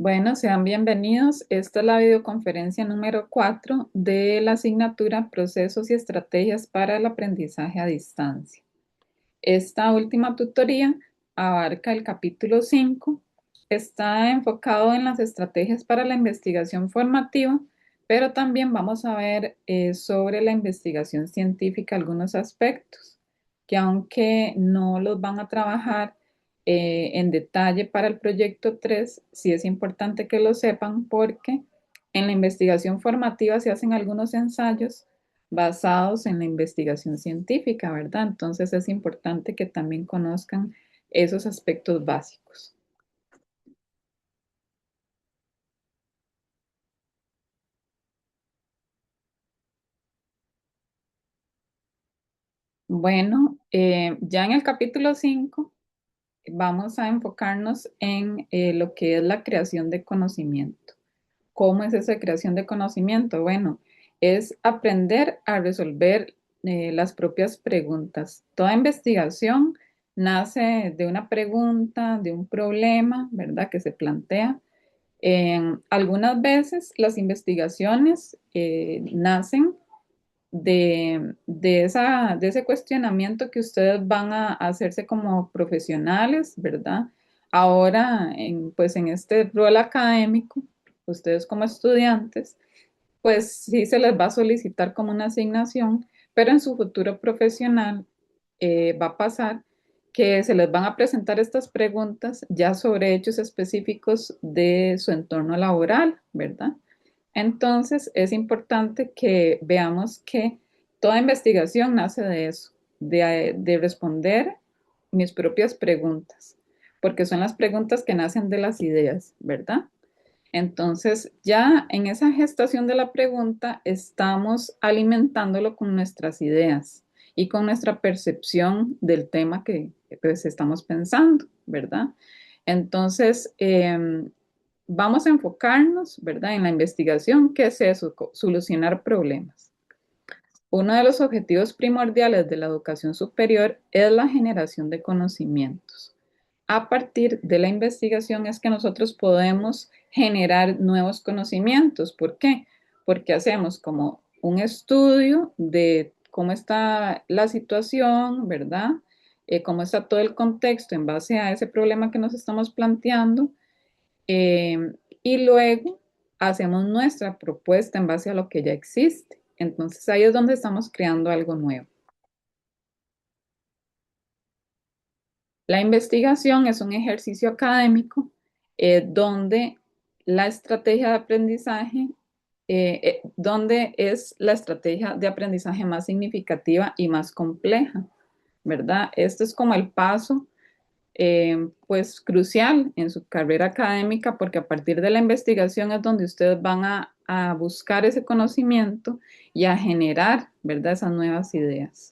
Bueno, sean bienvenidos. Esta es la videoconferencia número 4 de la asignatura Procesos y Estrategias para el Aprendizaje a Distancia. Esta última tutoría abarca el capítulo 5. Está enfocado en las estrategias para la investigación formativa, pero también vamos a ver sobre la investigación científica algunos aspectos que aunque no los van a trabajar en detalle para el proyecto 3, sí es importante que lo sepan porque en la investigación formativa se hacen algunos ensayos basados en la investigación científica, ¿verdad? Entonces es importante que también conozcan esos aspectos básicos. Bueno, ya en el capítulo 5 vamos a enfocarnos en lo que es la creación de conocimiento. ¿Cómo es esa creación de conocimiento? Bueno, es aprender a resolver las propias preguntas. Toda investigación nace de una pregunta, de un problema, ¿verdad? Que se plantea. Algunas veces las investigaciones nacen de ese cuestionamiento que ustedes van a hacerse como profesionales, ¿verdad? Ahora, pues en este rol académico, ustedes como estudiantes, pues sí se les va a solicitar como una asignación, pero en su futuro profesional va a pasar que se les van a presentar estas preguntas ya sobre hechos específicos de su entorno laboral, ¿verdad? Entonces es importante que veamos que toda investigación nace de eso, de responder mis propias preguntas, porque son las preguntas que nacen de las ideas, ¿verdad? Entonces, ya en esa gestación de la pregunta estamos alimentándolo con nuestras ideas y con nuestra percepción del tema que pues, estamos pensando, ¿verdad? Entonces, vamos a enfocarnos, ¿verdad? En la investigación, ¿qué es eso? Solucionar problemas. Uno de los objetivos primordiales de la educación superior es la generación de conocimientos. A partir de la investigación es que nosotros podemos generar nuevos conocimientos. ¿Por qué? Porque hacemos como un estudio de cómo está la situación, ¿verdad? Cómo está todo el contexto en base a ese problema que nos estamos planteando. Y luego hacemos nuestra propuesta en base a lo que ya existe. Entonces ahí es donde estamos creando algo nuevo. La investigación es un ejercicio académico donde la estrategia de aprendizaje, donde es la estrategia de aprendizaje más significativa y más compleja, ¿verdad? Este es como el paso, pues crucial en su carrera académica, porque a partir de la investigación es donde ustedes van a buscar ese conocimiento y a generar, ¿verdad? Esas nuevas ideas.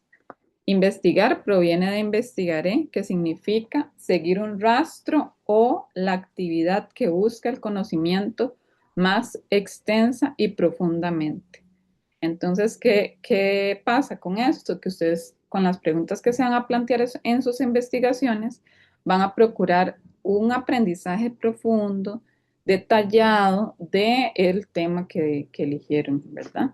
Investigar proviene de investigaré, que significa seguir un rastro o la actividad que busca el conocimiento más extensa y profundamente. Entonces, ¿qué pasa con esto? Que ustedes, con las preguntas que se van a plantear en sus investigaciones, van a procurar un aprendizaje profundo, detallado del tema que eligieron, ¿verdad?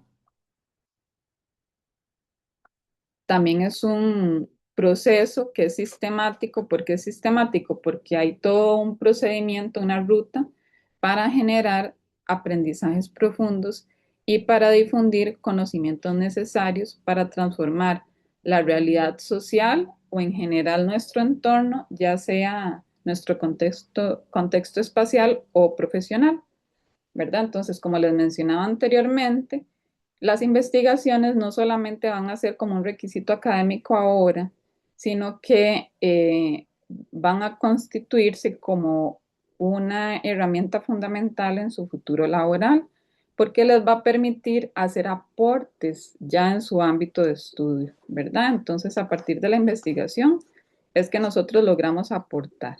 También es un proceso que es sistemático. ¿Por qué es sistemático? Porque hay todo un procedimiento, una ruta para generar aprendizajes profundos y para difundir conocimientos necesarios para transformar la realidad social o en general nuestro entorno, ya sea nuestro contexto espacial o profesional, ¿verdad? Entonces, como les mencionaba anteriormente, las investigaciones no solamente van a ser como un requisito académico ahora, sino que van a constituirse como una herramienta fundamental en su futuro laboral, porque les va a permitir hacer aportes ya en su ámbito de estudio, ¿verdad? Entonces, a partir de la investigación es que nosotros logramos aportar.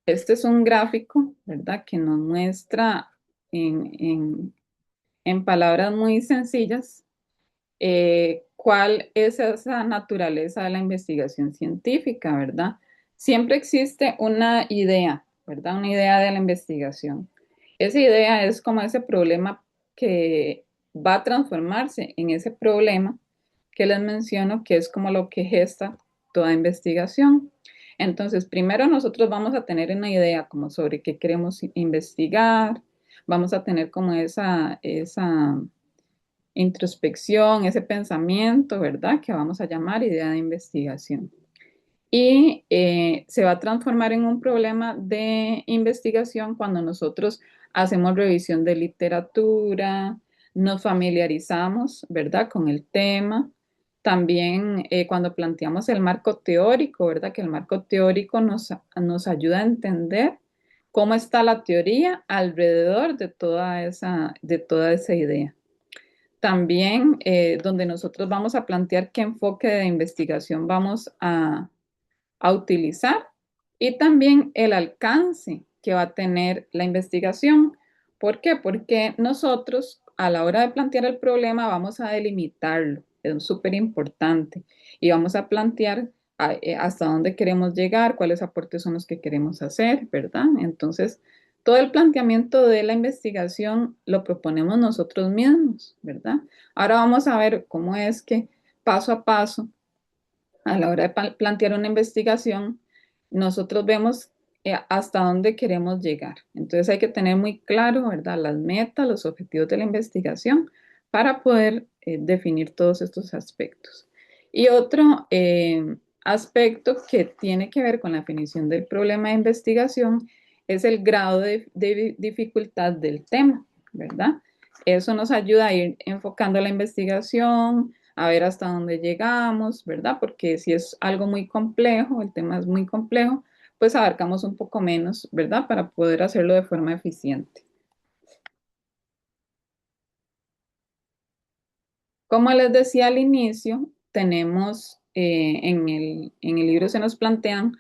Este es un gráfico, ¿verdad? Que nos muestra en, en- en palabras muy sencillas cuál es esa naturaleza de la investigación científica, ¿verdad? Siempre existe una idea, ¿verdad? Una idea de la investigación. Esa idea es como ese problema que va a transformarse en ese problema que les menciono, que es como lo que gesta toda investigación. Entonces, primero nosotros vamos a tener una idea como sobre qué queremos investigar, vamos a tener como esa introspección, ese pensamiento, ¿verdad? Que vamos a llamar idea de investigación. Y se va a transformar en un problema de investigación cuando nosotros hacemos revisión de literatura, nos familiarizamos, ¿verdad?, con el tema. También cuando planteamos el marco teórico, ¿verdad?, que el marco teórico nos ayuda a entender cómo está la teoría alrededor de toda esa idea. También donde nosotros vamos a plantear qué enfoque de investigación vamos a utilizar y también el alcance que va a tener la investigación. ¿Por qué? Porque nosotros a la hora de plantear el problema vamos a delimitarlo, es súper importante, y vamos a plantear hasta dónde queremos llegar, cuáles aportes son los que queremos hacer, ¿verdad? Entonces, todo el planteamiento de la investigación lo proponemos nosotros mismos, ¿verdad? Ahora vamos a ver cómo es que paso a paso a la hora de plantear una investigación, nosotros vemos hasta dónde queremos llegar. Entonces hay que tener muy claro, ¿verdad?, las metas, los objetivos de la investigación para poder definir todos estos aspectos. Y otro aspecto que tiene que ver con la definición del problema de investigación es el grado de dificultad del tema, ¿verdad? Eso nos ayuda a ir enfocando la investigación, a ver hasta dónde llegamos, ¿verdad? Porque si es algo muy complejo, el tema es muy complejo, pues abarcamos un poco menos, ¿verdad? Para poder hacerlo de forma eficiente. Como les decía al inicio, tenemos en el libro se nos plantean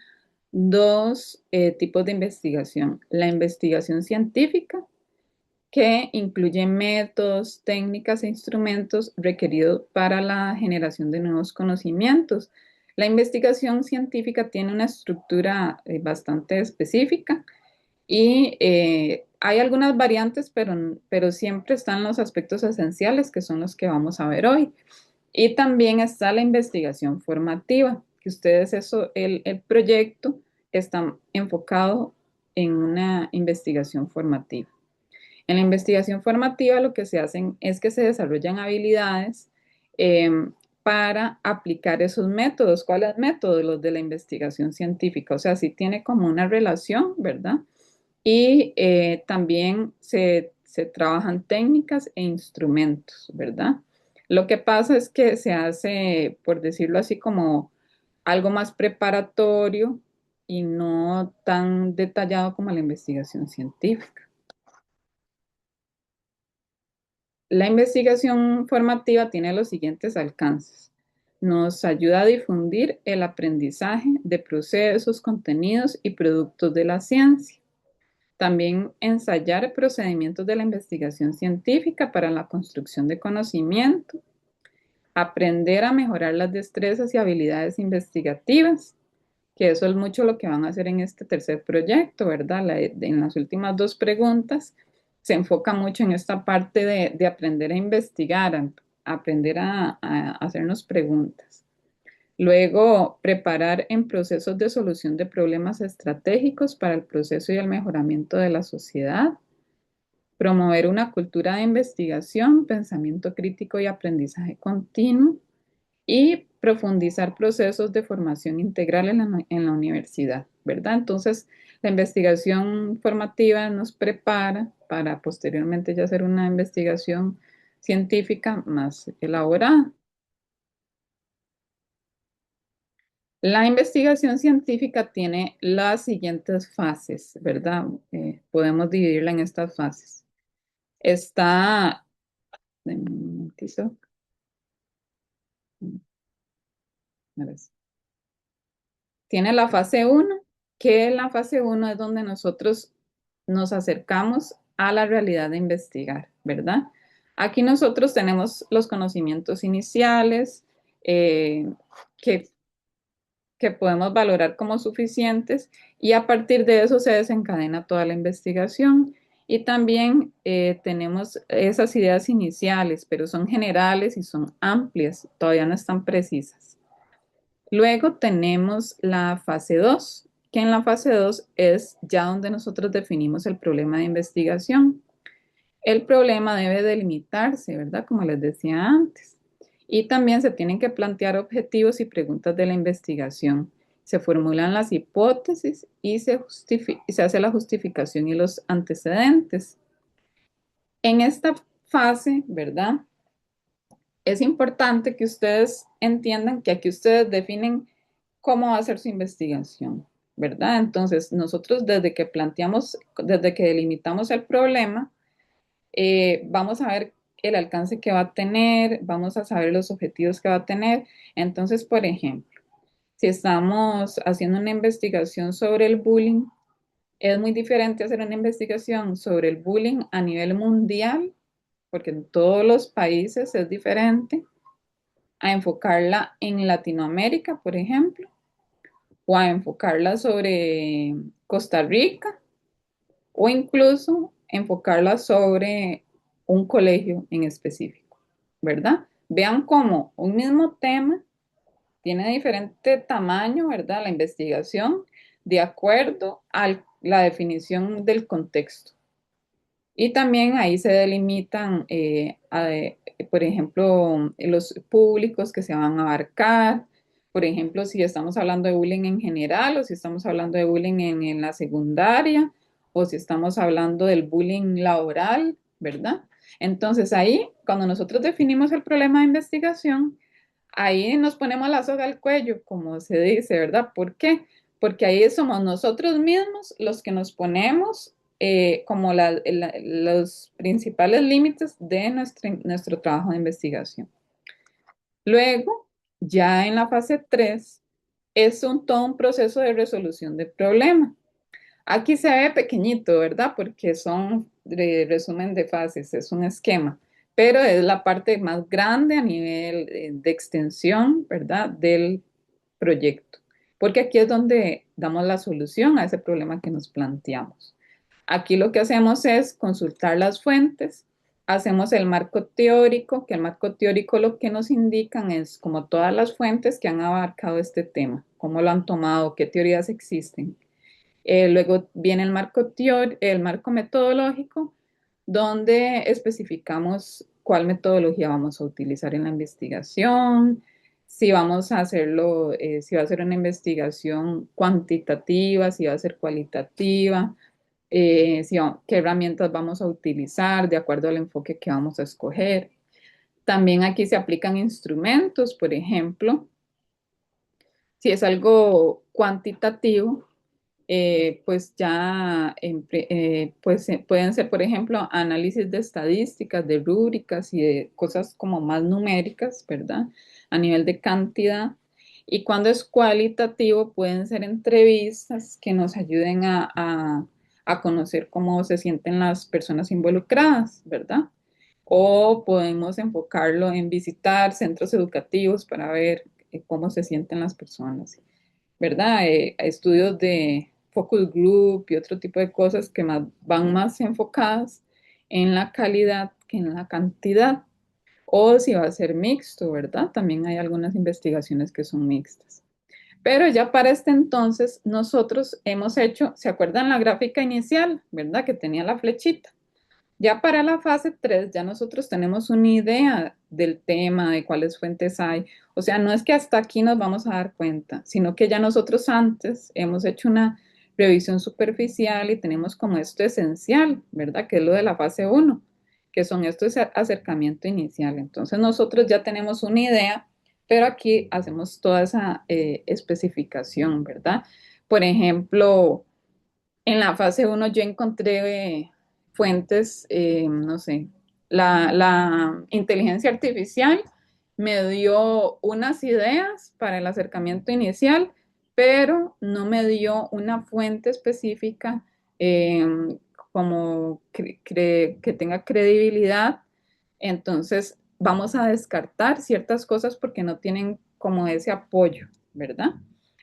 dos tipos de investigación. La investigación científica, que incluye métodos, técnicas e instrumentos requeridos para la generación de nuevos conocimientos. La investigación científica tiene una estructura bastante específica y hay algunas variantes, pero siempre están los aspectos esenciales que son los que vamos a ver hoy. Y también está la investigación formativa, que ustedes el proyecto está enfocado en una investigación formativa. En la investigación formativa lo que se hacen es que se desarrollan habilidades eh, para aplicar esos métodos. ¿Cuáles métodos? Los de la investigación científica. O sea, sí tiene como una relación, ¿verdad? Y también se trabajan técnicas e instrumentos, ¿verdad? Lo que pasa es que se hace, por decirlo así, como algo más preparatorio y no tan detallado como la investigación científica. La investigación formativa tiene los siguientes alcances. Nos ayuda a difundir el aprendizaje de procesos, contenidos y productos de la ciencia. También ensayar procedimientos de la investigación científica para la construcción de conocimiento. Aprender a mejorar las destrezas y habilidades investigativas, que eso es mucho lo que van a hacer en este tercer proyecto, ¿verdad? En las últimas dos preguntas se enfoca mucho en esta parte de aprender a investigar, a aprender a hacernos preguntas. Luego, preparar en procesos de solución de problemas estratégicos para el proceso y el mejoramiento de la sociedad. Promover una cultura de investigación, pensamiento crítico y aprendizaje continuo y profundizar procesos de formación integral en la universidad, ¿verdad? Entonces, la investigación formativa nos prepara para posteriormente ya hacer una investigación científica más elaborada. La investigación científica tiene las siguientes fases, ¿verdad? Podemos dividirla en estas fases. Está, denme un momentito, a ver. Tiene la fase uno, que la fase uno es donde nosotros nos acercamos a la realidad de investigar, ¿verdad? Aquí nosotros tenemos los conocimientos iniciales, eh, que que podemos valorar como suficientes y a partir de eso se desencadena toda la investigación. Y también tenemos esas ideas iniciales, pero son generales y son amplias, todavía no están precisas. Luego tenemos la fase 2, que en la fase 2 es ya donde nosotros definimos el problema de investigación. El problema debe delimitarse, ¿verdad? Como les decía antes. Y también se tienen que plantear objetivos y preguntas de la investigación. Se formulan las hipótesis y se hace la justificación y los antecedentes. En esta fase, ¿verdad? Es importante que ustedes entiendan que aquí ustedes definen cómo va a ser su investigación, ¿verdad? Entonces, nosotros desde que delimitamos el problema, vamos a ver el alcance que va a tener, vamos a saber los objetivos que va a tener. Entonces, por ejemplo, si estamos haciendo una investigación sobre el bullying, es muy diferente hacer una investigación sobre el bullying a nivel mundial, porque en todos los países es diferente, a enfocarla en Latinoamérica, por ejemplo, o a enfocarla sobre Costa Rica, o incluso enfocarla sobre un colegio en específico, ¿verdad? Vean cómo un mismo tema tiene diferente tamaño, ¿verdad? La investigación de acuerdo a la definición del contexto. Y también ahí se delimitan, por ejemplo, los públicos que se van a abarcar. Por ejemplo, si estamos hablando de bullying en general o si estamos hablando de bullying en la secundaria o si estamos hablando del bullying laboral, ¿verdad? Entonces ahí, cuando nosotros definimos el problema de investigación, ahí nos ponemos la soga al cuello, como se dice, ¿verdad? ¿Por qué? Porque ahí somos nosotros mismos los que nos ponemos como los principales límites de nuestro trabajo de investigación. Luego, ya en la fase 3, es todo un proceso de resolución de problema. Aquí se ve pequeñito, ¿verdad? Porque son resumen de fases, es un esquema, pero es la parte más grande a nivel de extensión, ¿verdad? Del proyecto, porque aquí es donde damos la solución a ese problema que nos planteamos. Aquí lo que hacemos es consultar las fuentes, hacemos el marco teórico, que el marco teórico lo que nos indican es como todas las fuentes que han abarcado este tema, cómo lo han tomado, qué teorías existen. Luego viene el marco metodológico, donde especificamos cuál metodología vamos a utilizar en la investigación, si vamos a hacerlo, si va a ser una investigación cuantitativa, si va a ser cualitativa, qué herramientas vamos a utilizar de acuerdo al enfoque que vamos a escoger. También aquí se aplican instrumentos, por ejemplo, si es algo cuantitativo, pues ya pues, pueden ser, por ejemplo, análisis de estadísticas, de rúbricas y de cosas como más numéricas, ¿verdad? A nivel de cantidad. Y cuando es cualitativo, pueden ser entrevistas que nos ayuden a conocer cómo se sienten las personas involucradas, ¿verdad? O podemos enfocarlo en visitar centros educativos para ver cómo se sienten las personas, ¿verdad? Estudios de focus group y otro tipo de cosas que van más enfocadas en la calidad que en la cantidad. O si va a ser mixto, ¿verdad? También hay algunas investigaciones que son mixtas. Pero ya para este entonces nosotros hemos hecho, ¿se acuerdan la gráfica inicial, ¿verdad? Que tenía la flechita. Ya para la fase 3 ya nosotros tenemos una idea del tema, de cuáles fuentes hay. O sea, no es que hasta aquí nos vamos a dar cuenta, sino que ya nosotros antes hemos hecho una revisión superficial y tenemos como esto esencial, ¿verdad? Que es lo de la fase 1, que son estos acercamiento inicial. Entonces nosotros ya tenemos una idea, pero aquí hacemos toda esa especificación, ¿verdad? Por ejemplo, en la fase 1 yo encontré fuentes, no sé, la inteligencia artificial me dio unas ideas para el acercamiento inicial, pero no me dio una fuente específica eh, como que tenga credibilidad. Entonces vamos a descartar ciertas cosas porque no tienen como ese apoyo, ¿verdad?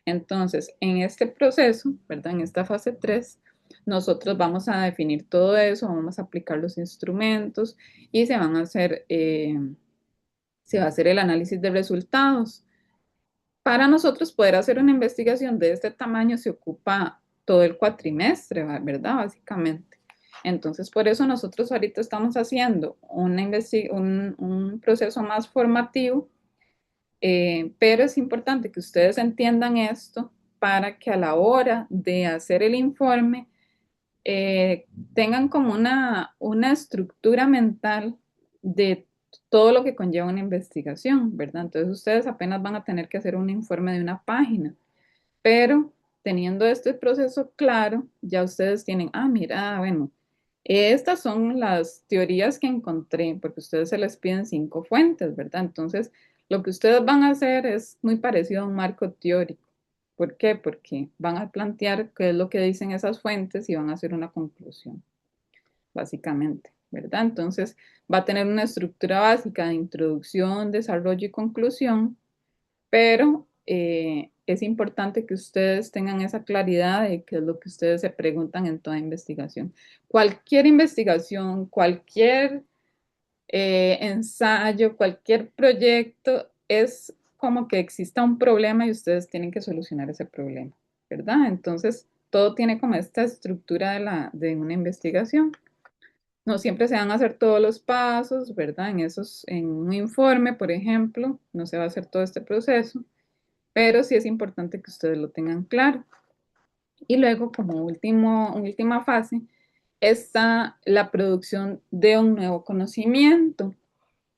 Entonces, en este proceso, ¿verdad? En esta fase 3, nosotros vamos a definir todo eso, vamos a aplicar los instrumentos y se va a hacer el análisis de resultados. Para nosotros poder hacer una investigación de este tamaño se ocupa todo el cuatrimestre, ¿verdad? Básicamente. Entonces, por eso nosotros ahorita estamos haciendo un proceso más formativo, pero es importante que ustedes entiendan esto para que a la hora de hacer el informe tengan como una estructura mental de todo lo que conlleva una investigación, ¿verdad? Entonces ustedes apenas van a tener que hacer un informe de una página, pero teniendo este proceso claro, ya ustedes tienen, mira, bueno, estas son las teorías que encontré, porque ustedes se les piden 5 fuentes, ¿verdad? Entonces, lo que ustedes van a hacer es muy parecido a un marco teórico. ¿Por qué? Porque van a plantear qué es lo que dicen esas fuentes y van a hacer una conclusión, básicamente, ¿verdad? Entonces, va a tener una estructura básica de introducción, desarrollo y conclusión, pero es importante que ustedes tengan esa claridad de qué es lo que ustedes se preguntan en toda investigación. Cualquier investigación, cualquier ensayo, cualquier proyecto, es como que exista un problema y ustedes tienen que solucionar ese problema, ¿verdad? Entonces, todo tiene como esta estructura de una investigación. No siempre se van a hacer todos los pasos, ¿verdad? En un informe, por ejemplo, no se va a hacer todo este proceso, pero sí es importante que ustedes lo tengan claro. Y luego, como última fase, está la producción de un nuevo conocimiento.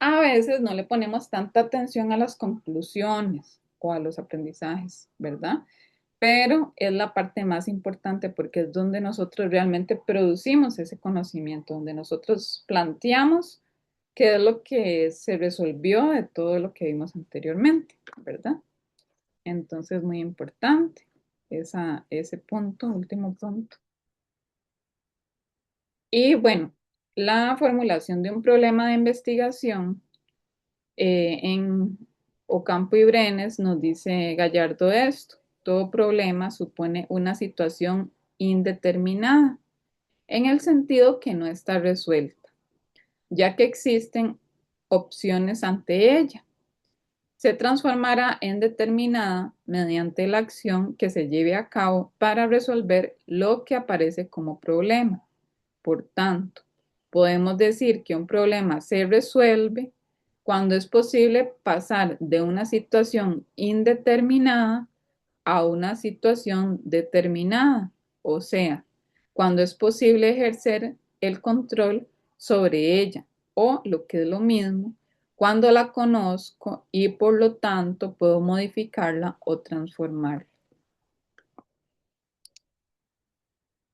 A veces no le ponemos tanta atención a las conclusiones o a los aprendizajes, ¿verdad? Pero es la parte más importante porque es donde nosotros realmente producimos ese conocimiento, donde nosotros planteamos qué es lo que se resolvió de todo lo que vimos anteriormente, ¿verdad? Entonces, muy importante ese punto, último punto. Y bueno, la formulación de un problema de investigación en Ocampo y Brenes nos dice Gallardo esto: todo problema supone una situación indeterminada, en el sentido que no está resuelta, ya que existen opciones ante ella. Se transformará en determinada mediante la acción que se lleve a cabo para resolver lo que aparece como problema. Por tanto, podemos decir que un problema se resuelve cuando es posible pasar de una situación indeterminada a una situación determinada, o sea, cuando es posible ejercer el control sobre ella, o lo que es lo mismo, cuando la conozco y por lo tanto puedo modificarla o transformarla.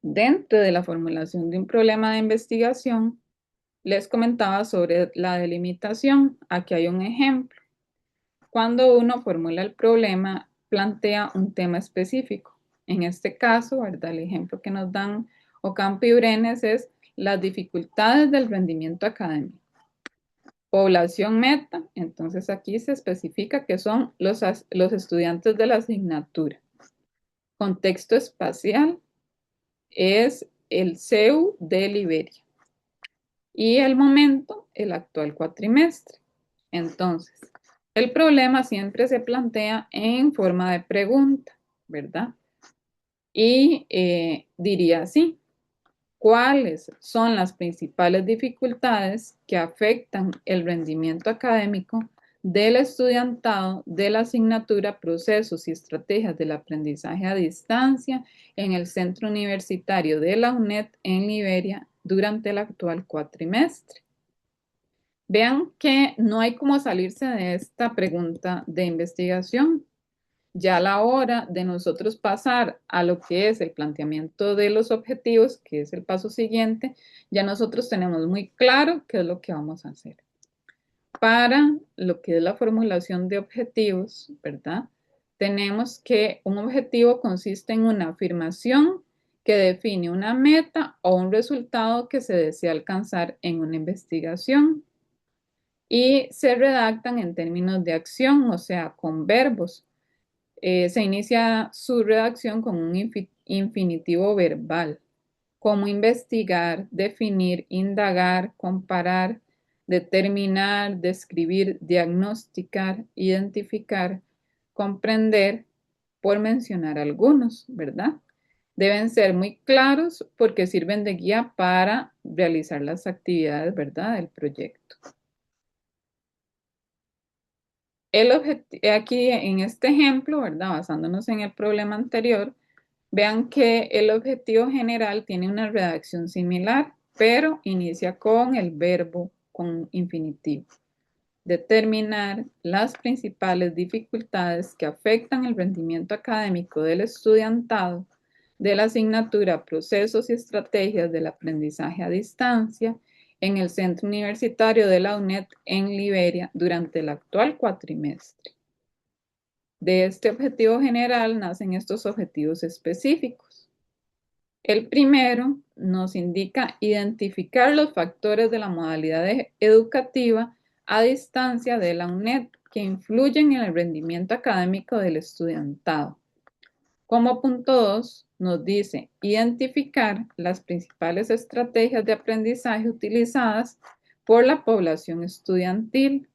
Dentro de la formulación de un problema de investigación, les comentaba sobre la delimitación. Aquí hay un ejemplo. Cuando uno formula el problema, plantea un tema específico. En este caso, ¿verdad? El ejemplo que nos dan Ocampo y Brenes es las dificultades del rendimiento académico. Población meta, entonces aquí se especifica que son los estudiantes de la asignatura. Contexto espacial es el CEU de Liberia. Y el momento, el actual cuatrimestre. Entonces, el problema siempre se plantea en forma de pregunta, ¿verdad? Y diría así: ¿cuáles son las principales dificultades que afectan el rendimiento académico del estudiantado de la asignatura Procesos y Estrategias del Aprendizaje a Distancia en el Centro Universitario de la UNED en Liberia durante el actual cuatrimestre? Vean que no hay como salirse de esta pregunta de investigación. Ya a la hora de nosotros pasar a lo que es el planteamiento de los objetivos, que es el paso siguiente, ya nosotros tenemos muy claro qué es lo que vamos a hacer. Para lo que es la formulación de objetivos, ¿verdad? Tenemos que un objetivo consiste en una afirmación que define una meta o un resultado que se desea alcanzar en una investigación y se redactan en términos de acción, o sea, con verbos. Se inicia su redacción con un infinitivo verbal, como investigar, definir, indagar, comparar, determinar, describir, diagnosticar, identificar, comprender, por mencionar algunos, ¿verdad? Deben ser muy claros porque sirven de guía para realizar las actividades, ¿verdad?, del proyecto. Aquí en este ejemplo, ¿verdad? Basándonos en el problema anterior, vean que el objetivo general tiene una redacción similar, pero inicia con el verbo con infinitivo. Determinar las principales dificultades que afectan el rendimiento académico del estudiantado de la asignatura Procesos y Estrategias del Aprendizaje a Distancia en el Centro Universitario de la UNED en Liberia durante el actual cuatrimestre. De este objetivo general nacen estos objetivos específicos. El primero nos indica identificar los factores de la modalidad educativa a distancia de la UNED que influyen en el rendimiento académico del estudiantado. Como punto 2, nos dice identificar las principales estrategias de aprendizaje utilizadas por la población estudiantil.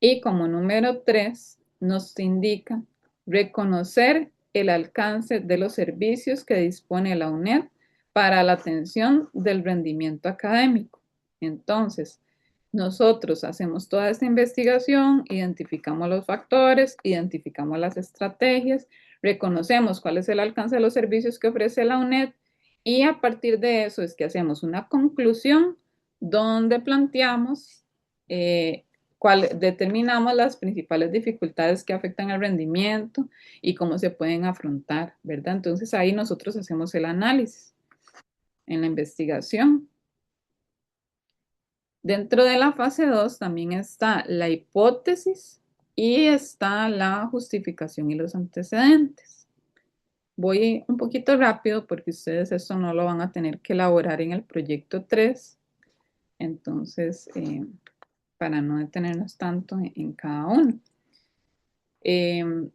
Y como número 3, nos indica reconocer el alcance de los servicios que dispone la UNED para la atención del rendimiento académico. Entonces, nosotros hacemos toda esta investigación, identificamos los factores, identificamos las estrategias, reconocemos cuál es el alcance de los servicios que ofrece la UNED y a partir de eso es que hacemos una conclusión donde planteamos determinamos las principales dificultades que afectan al rendimiento y cómo se pueden afrontar, ¿verdad? Entonces ahí nosotros hacemos el análisis en la investigación. Dentro de la fase 2 también está la hipótesis y está la justificación y los antecedentes. Voy un poquito rápido porque ustedes esto no lo van a tener que elaborar en el proyecto 3, entonces para no detenernos tanto en cada uno.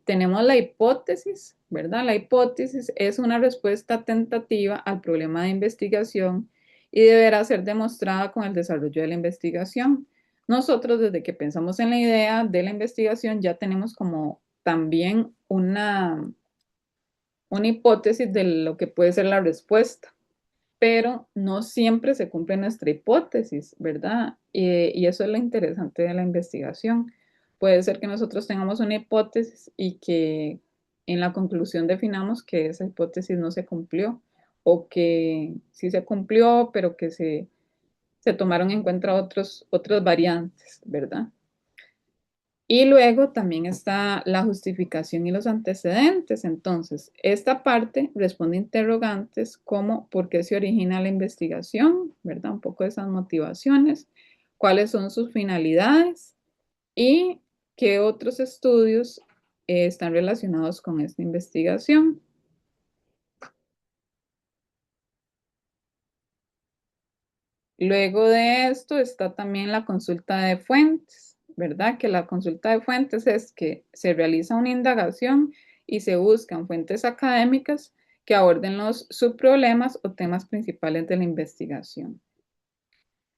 Tenemos la hipótesis, ¿verdad? La hipótesis es una respuesta tentativa al problema de investigación y deberá ser demostrada con el desarrollo de la investigación. Nosotros desde que pensamos en la idea de la investigación ya tenemos como también una hipótesis de lo que puede ser la respuesta, pero no siempre se cumple nuestra hipótesis, ¿verdad? Y eso es lo interesante de la investigación. Puede ser que nosotros tengamos una hipótesis y que en la conclusión definamos que esa hipótesis no se cumplió o que sí se cumplió, pero que se tomaron en cuenta otras variantes, ¿verdad? Y luego también está la justificación y los antecedentes. Entonces, esta parte responde interrogantes como por qué se origina la investigación, ¿verdad? Un poco de esas motivaciones, cuáles son sus finalidades y qué otros estudios están relacionados con esta investigación. Luego de esto está también la consulta de fuentes, ¿verdad? Que la consulta de fuentes es que se realiza una indagación y se buscan fuentes académicas que aborden los subproblemas o temas principales de la investigación.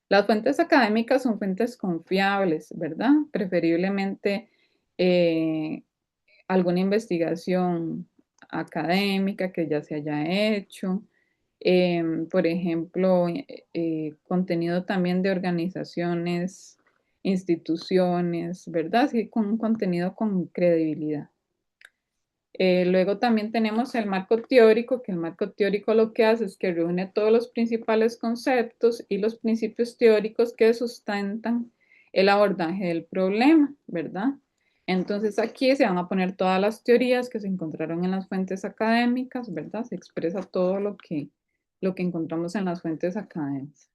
Las fuentes académicas son fuentes confiables, ¿verdad? Preferiblemente eh, alguna investigación académica que ya se haya hecho, por ejemplo, contenido también de organizaciones, instituciones, ¿verdad? Sí, con un contenido con credibilidad. Luego también tenemos el marco teórico, que el marco teórico lo que hace es que reúne todos los principales conceptos y los principios teóricos que sustentan el abordaje del problema, ¿verdad? Entonces aquí se van a poner todas las teorías que se encontraron en las fuentes académicas, ¿verdad? Se expresa todo lo que encontramos en las fuentes académicas.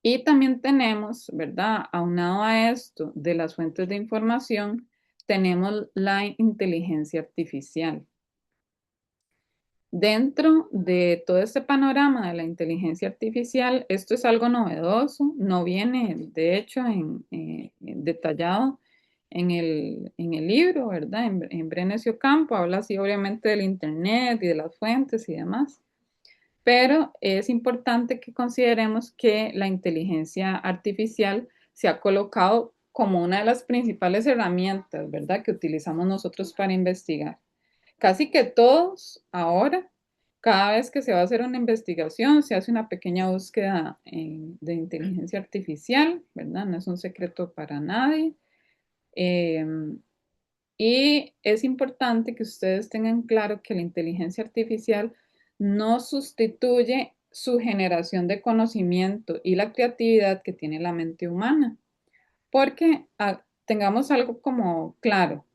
Y también tenemos, ¿verdad? Aunado a esto de las fuentes de información, tenemos la inteligencia artificial. Dentro de todo este panorama de la inteligencia artificial, esto es algo novedoso, no viene de hecho detallado en el libro, ¿verdad? En Brenes y Ocampo habla así obviamente del Internet y de las fuentes y demás, pero es importante que consideremos que la inteligencia artificial se ha colocado como una de las principales herramientas, ¿verdad? Que utilizamos nosotros para investigar. Casi que todos ahora, cada vez que se va a hacer una investigación, se hace una pequeña búsqueda de inteligencia artificial, ¿verdad? No es un secreto para nadie. Eh, y es importante que ustedes tengan claro que la inteligencia artificial no sustituye su generación de conocimiento y la creatividad que tiene la mente humana, porque tengamos algo como claro.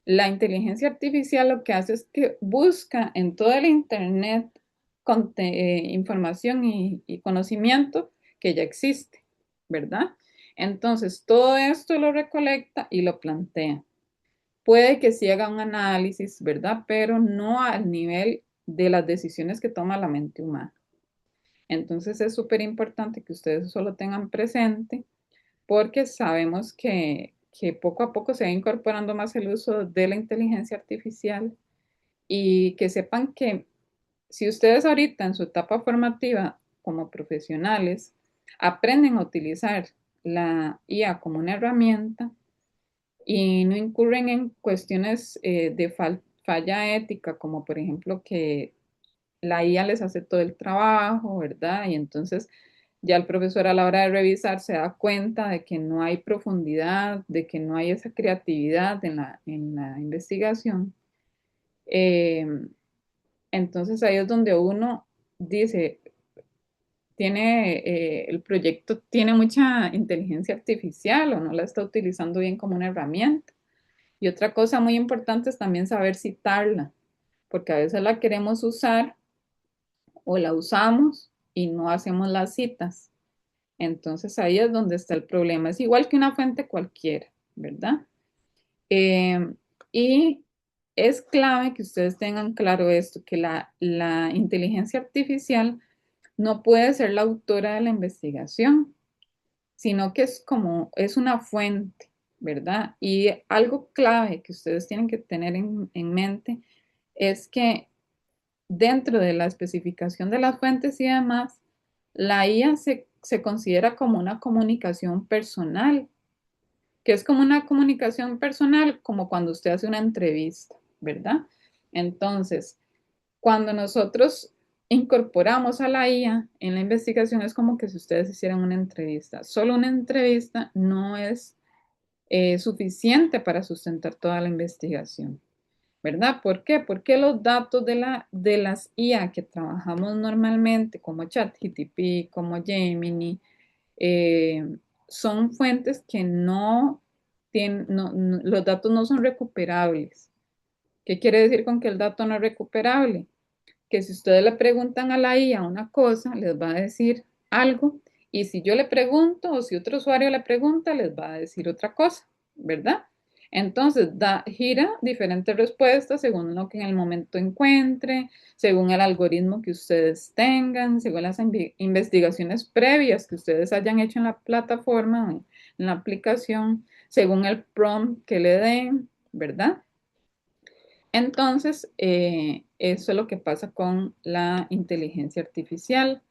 La inteligencia artificial lo que hace es que busca en todo el Internet información y conocimiento que ya existe, ¿verdad? Entonces, todo esto lo recolecta y lo plantea. Puede que sí haga un análisis, ¿verdad? Pero no al nivel de las decisiones que toma la mente humana. Entonces, es súper importante que ustedes eso lo tengan presente porque sabemos que poco a poco se va incorporando más el uso de la inteligencia artificial y que sepan que si ustedes ahorita en su etapa formativa como profesionales aprenden a utilizar la IA como una herramienta y no incurren en cuestiones de falla ética, como por ejemplo que la IA les hace todo el trabajo, ¿verdad? Y entonces ya el profesor a la hora de revisar se da cuenta de que no hay profundidad, de que no hay esa creatividad en la investigación. Eh, entonces ahí es donde uno dice, el proyecto tiene mucha inteligencia artificial o no la está utilizando bien como una herramienta. Y otra cosa muy importante es también saber citarla, porque a veces la queremos usar o la usamos y no hacemos las citas. Entonces ahí es donde está el problema. Es igual que una fuente cualquiera, ¿verdad? Eh, y es clave que ustedes tengan claro esto, que la inteligencia artificial no puede ser la autora de la investigación, sino que es una fuente, ¿verdad? Y algo clave que ustedes tienen que tener en mente es que dentro de la especificación de las fuentes y demás, la IA se considera como una comunicación personal, que es como una comunicación personal, como cuando usted hace una entrevista, ¿verdad? Entonces, cuando nosotros incorporamos a la IA en la investigación, es como que si ustedes hicieran una entrevista. Solo una entrevista no es suficiente para sustentar toda la investigación. ¿Verdad? ¿Por qué? Porque los datos de las IA que trabajamos normalmente, como ChatGPT, como Gemini, eh, son fuentes que no tienen, los datos no son recuperables. ¿Qué quiere decir con que el dato no es recuperable? Que si ustedes le preguntan a la IA una cosa, les va a decir algo, y si yo le pregunto o si otro usuario le pregunta, les va a decir otra cosa, ¿verdad? Entonces, gira diferentes respuestas según lo que en el momento encuentre, según el algoritmo que ustedes tengan, según las investigaciones previas que ustedes hayan hecho en la plataforma, en la aplicación, según el prompt que le den, ¿verdad? Entonces, eso es lo que pasa con la inteligencia artificial.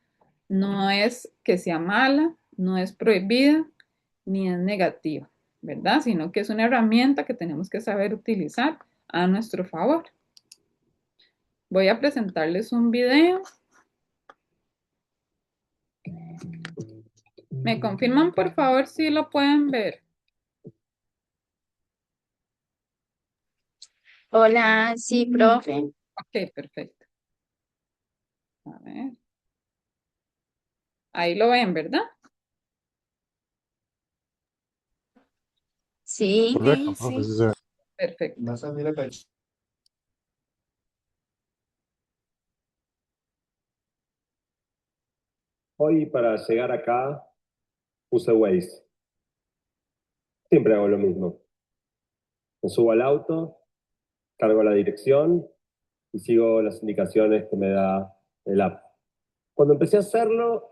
No es que sea mala, no es prohibida, ni es negativa, ¿verdad? Sino que es una herramienta que tenemos que saber utilizar a nuestro favor. Voy a presentarles un video. ¿Me confirman, por favor, si lo pueden ver? Hola, sí, profe. Ok, perfecto. A ver. Ahí lo ven, ¿verdad? Sí, Correcto, profe, sí se ve. Perfecto. Vas a mirar acá. Hoy para llegar acá puse Waze. Siempre hago lo mismo. Me subo al auto, cargo la dirección y sigo las indicaciones que me da el app. Cuando empecé a hacerlo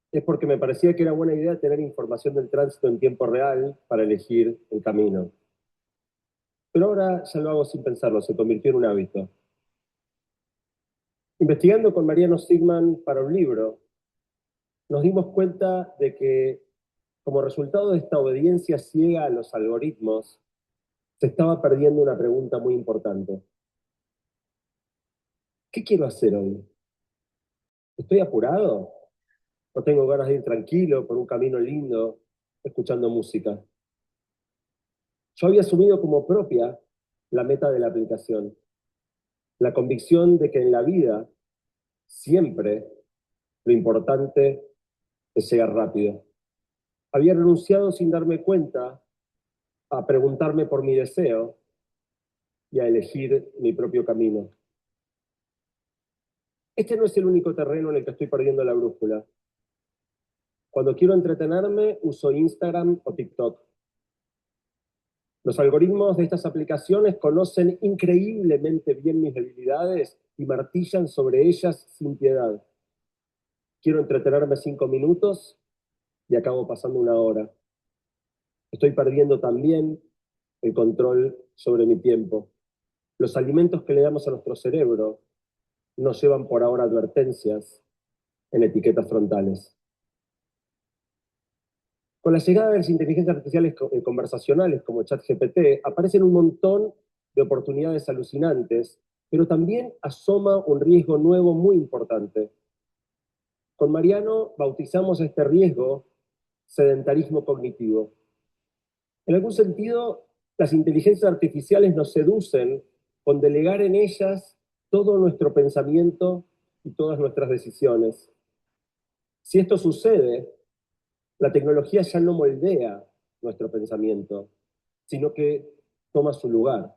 es porque me parecía que era buena idea tener información del tránsito en tiempo real para elegir el camino. Pero ahora ya lo hago sin pensarlo, se convirtió en un hábito. Investigando con Mariano Sigman para un libro, nos dimos cuenta de que como resultado de esta obediencia ciega a los algoritmos, se estaba perdiendo una pregunta muy importante. ¿Qué quiero hacer hoy? ¿Estoy apurado? ¿O tengo ganas de ir tranquilo por un camino lindo, escuchando música? Yo había asumido como propia la meta de la aplicación, la convicción de que en la vida siempre lo importante es llegar rápido. Había renunciado sin darme cuenta a preguntarme por mi deseo y a elegir mi propio camino. Este no es el único terreno en el que estoy perdiendo la brújula. Cuando quiero entretenerme, uso Instagram o TikTok. Los algoritmos de estas aplicaciones conocen increíblemente bien mis debilidades y martillan sobre ellas sin piedad. Quiero entretenerme 5 minutos y acabo pasando 1 hora. Estoy perdiendo también el control sobre mi tiempo. Los alimentos que le damos a nuestro cerebro nos llevan por ahora advertencias en etiquetas frontales. Con la llegada de las inteligencias artificiales conversacionales como ChatGPT, aparecen un montón de oportunidades alucinantes, pero también asoma un riesgo nuevo muy importante. Con Mariano bautizamos este riesgo sedentarismo cognitivo. En algún sentido, las inteligencias artificiales nos seducen con delegar en ellas todo nuestro pensamiento y todas nuestras decisiones. Si esto sucede, la tecnología ya no moldea nuestro pensamiento, sino que toma su lugar,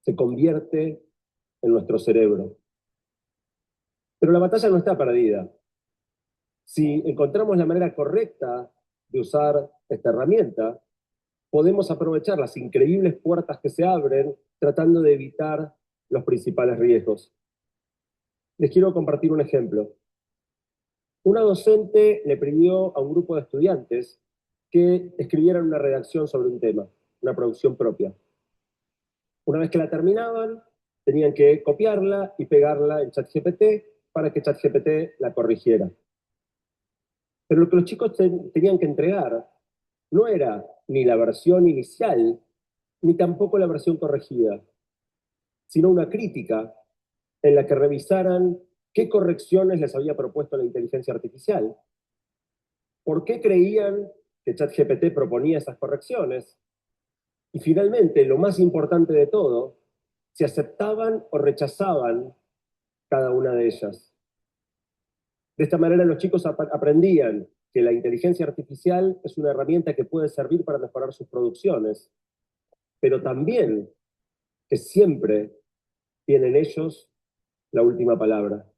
se convierte en nuestro cerebro. Pero la batalla no está perdida. Si encontramos la manera correcta de usar esta herramienta, podemos aprovechar las increíbles puertas que se abren tratando de evitar los principales riesgos. Les quiero compartir un ejemplo. Una docente le pidió a un grupo de estudiantes que escribieran una redacción sobre un tema, una producción propia. Una vez que la terminaban, tenían que copiarla y pegarla en ChatGPT para que ChatGPT la corrigiera. Pero lo que los chicos tenían que entregar no era ni la versión inicial, ni tampoco la versión corregida, sino una crítica en la que revisaran qué correcciones les había propuesto la inteligencia artificial, por qué creían que ChatGPT proponía esas correcciones, y finalmente, lo más importante de todo, si aceptaban o rechazaban cada una de ellas. De esta manera los chicos aprendían que la inteligencia artificial es una herramienta que puede servir para mejorar sus producciones, pero también que siempre tienen ellos la última palabra.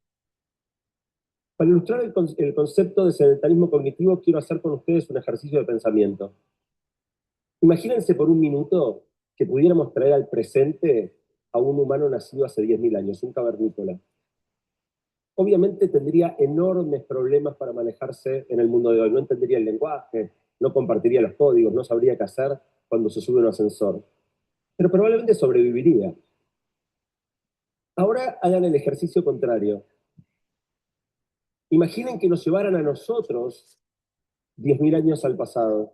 Para ilustrar el concepto de sedentarismo cognitivo, quiero hacer con ustedes un ejercicio de pensamiento. Imagínense por un minuto que pudiéramos traer al presente a un humano nacido hace 10.000 años, un cavernícola. Obviamente tendría enormes problemas para manejarse en el mundo de hoy. No entendería el lenguaje, no compartiría los códigos, no sabría qué hacer cuando se sube a un ascensor. Pero probablemente sobreviviría. Ahora hagan el ejercicio contrario. Imaginen que nos llevaran a nosotros 10.000 años al pasado.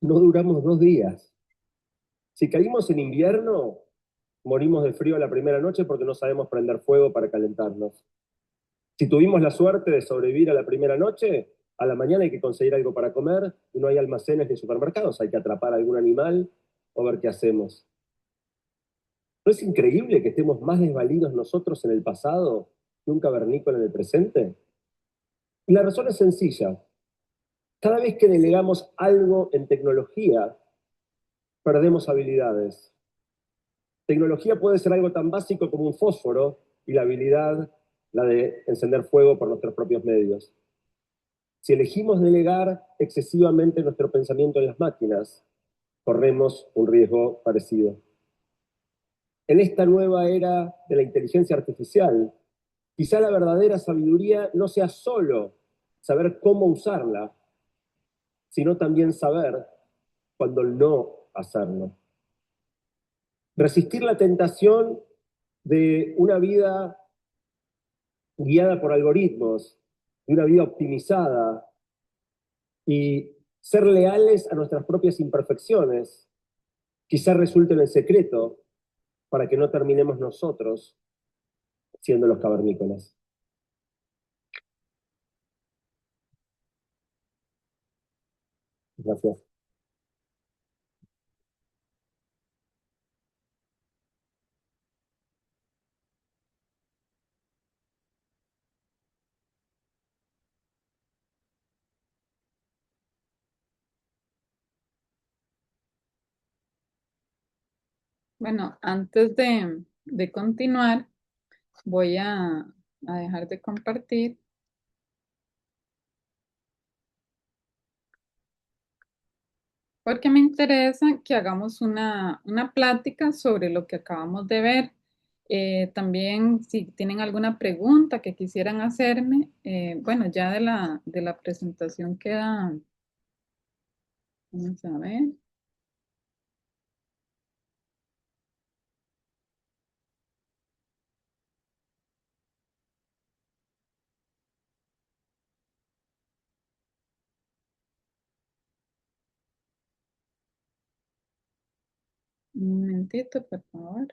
No duramos 2 días. Si caímos en invierno, morimos de frío la primera noche porque no sabemos prender fuego para calentarnos. Si tuvimos la suerte de sobrevivir a la primera noche, a la mañana hay que conseguir algo para comer y no hay almacenes ni supermercados, hay que atrapar a algún animal o ver qué hacemos. ¿No es increíble que estemos más desvalidos nosotros en el pasado que un cavernícola en el presente? Y la razón es sencilla. Cada vez que delegamos algo en tecnología, perdemos habilidades. Tecnología puede ser algo tan básico como un fósforo y la habilidad, la de encender fuego por nuestros propios medios. Si elegimos delegar excesivamente nuestro pensamiento en las máquinas, corremos un riesgo parecido. En esta nueva era de la inteligencia artificial, quizá la verdadera sabiduría no sea solo saber cómo usarla, sino también saber cuando no hacerlo. Resistir la tentación de una vida guiada por algoritmos, de una vida optimizada, y ser leales a nuestras propias imperfecciones, quizás resulte en el secreto para que no terminemos nosotros siendo los cavernícolas. Gracias. Bueno, antes de continuar, voy a dejar de compartir porque me interesa que hagamos una plática sobre lo que acabamos de ver. También, si tienen alguna pregunta que quisieran hacerme, bueno, ya de la presentación queda, vamos a ver. Un momentito, por favor.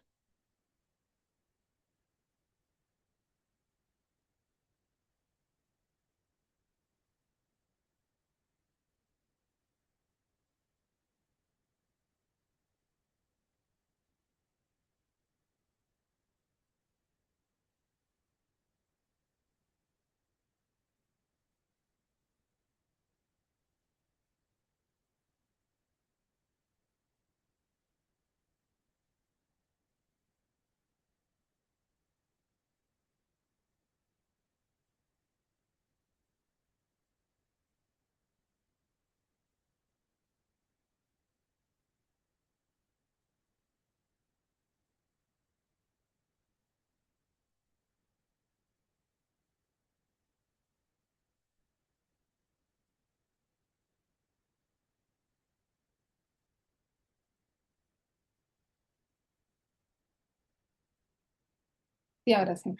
Y ahora sí.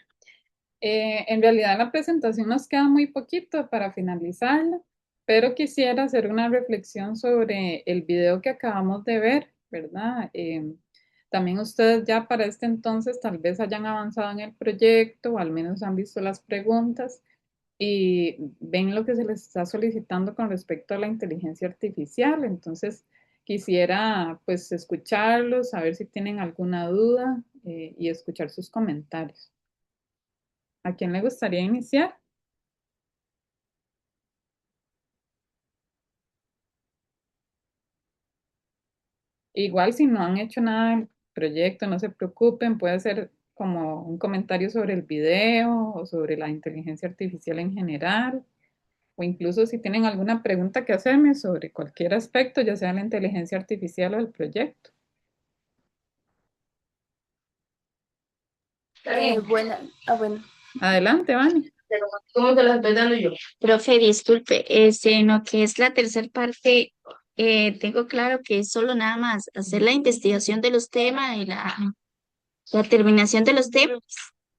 En realidad la presentación nos queda muy poquito para finalizarla, pero quisiera hacer una reflexión sobre el video que acabamos de ver, ¿verdad? También ustedes ya para este entonces tal vez hayan avanzado en el proyecto o al menos han visto las preguntas y ven lo que se les está solicitando con respecto a la inteligencia artificial. Entonces quisiera pues escucharlos, saber si tienen alguna duda y escuchar sus comentarios. ¿A quién le gustaría iniciar? Igual si no han hecho nada del proyecto, no se preocupen, puede ser como un comentario sobre el video o sobre la inteligencia artificial en general, o incluso si tienen alguna pregunta que hacerme sobre cualquier aspecto, ya sea la inteligencia artificial o el proyecto. Bueno, bueno. Adelante, Vani. ¿Cómo te las estoy dando yo? Profe, disculpe, en lo que es la tercera parte, tengo claro que es solo nada más hacer la investigación de los temas y la terminación de los temas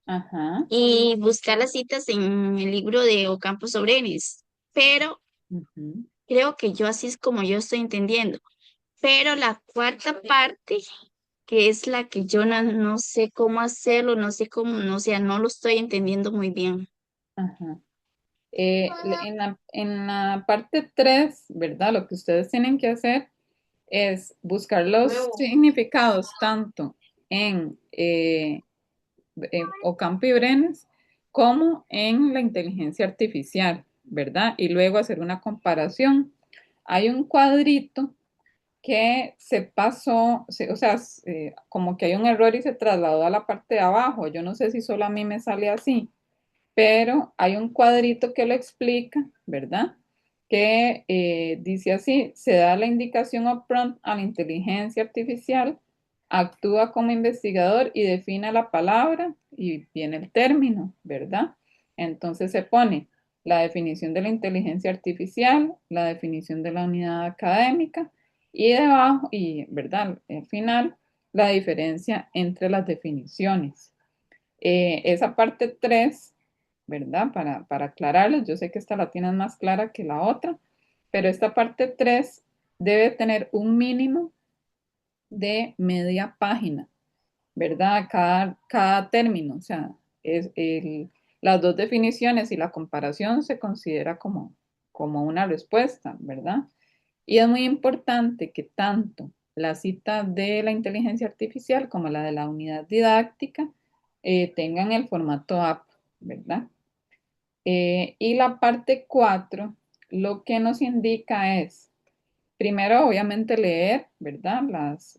Ajá. y buscar las citas en el libro de Ocampo Sobrenis. Pero Ujú, creo que yo así es como yo estoy entendiendo. Pero la cuarta parte, que es la que yo no sé cómo hacerlo, no sé cómo, no, o sea, no lo estoy entendiendo muy bien. ajá. En la parte 3, ¿verdad? Lo que ustedes tienen que hacer es buscar los significados tanto en Ocampo y Brenes como en la inteligencia artificial, ¿verdad? Y luego hacer una comparación. Hay un cuadrito que se pasó, o sea, como que hay un error y se trasladó a la parte de abajo. Yo no sé si solo a mí me sale así, pero hay un cuadrito que lo explica, ¿verdad? Que dice así, se da la indicación upfront a la inteligencia artificial, actúa como investigador y define la palabra y viene el término, ¿verdad? Entonces se pone la definición de la inteligencia artificial, la definición de la unidad académica Y debajo, y verdad, al final, la diferencia entre las definiciones. Esa parte 3, ¿verdad? Para aclararles, yo sé que esta la tienen más clara que la otra, pero esta parte 3 debe tener un mínimo de media página, ¿verdad? Cada término, o sea, las dos definiciones y la comparación se considera como una respuesta, ¿verdad? Y es muy importante que tanto la cita de la inteligencia artificial como la de la unidad didáctica tengan el formato app, ¿verdad? Y la parte 4 lo que nos indica es, primero, obviamente, leer, ¿verdad?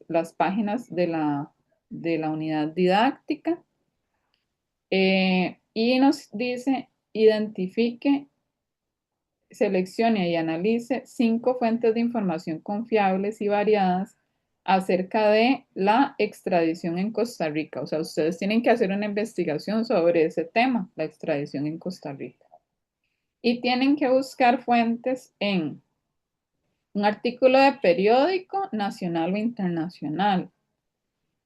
Las páginas de la unidad didáctica. Y nos dice, identifique, seleccione y analice 5 fuentes de información confiables y variadas acerca de la extradición en Costa Rica. O sea, ustedes tienen que hacer una investigación sobre ese tema, la extradición en Costa Rica. Y tienen que buscar fuentes en un artículo de periódico nacional o internacional,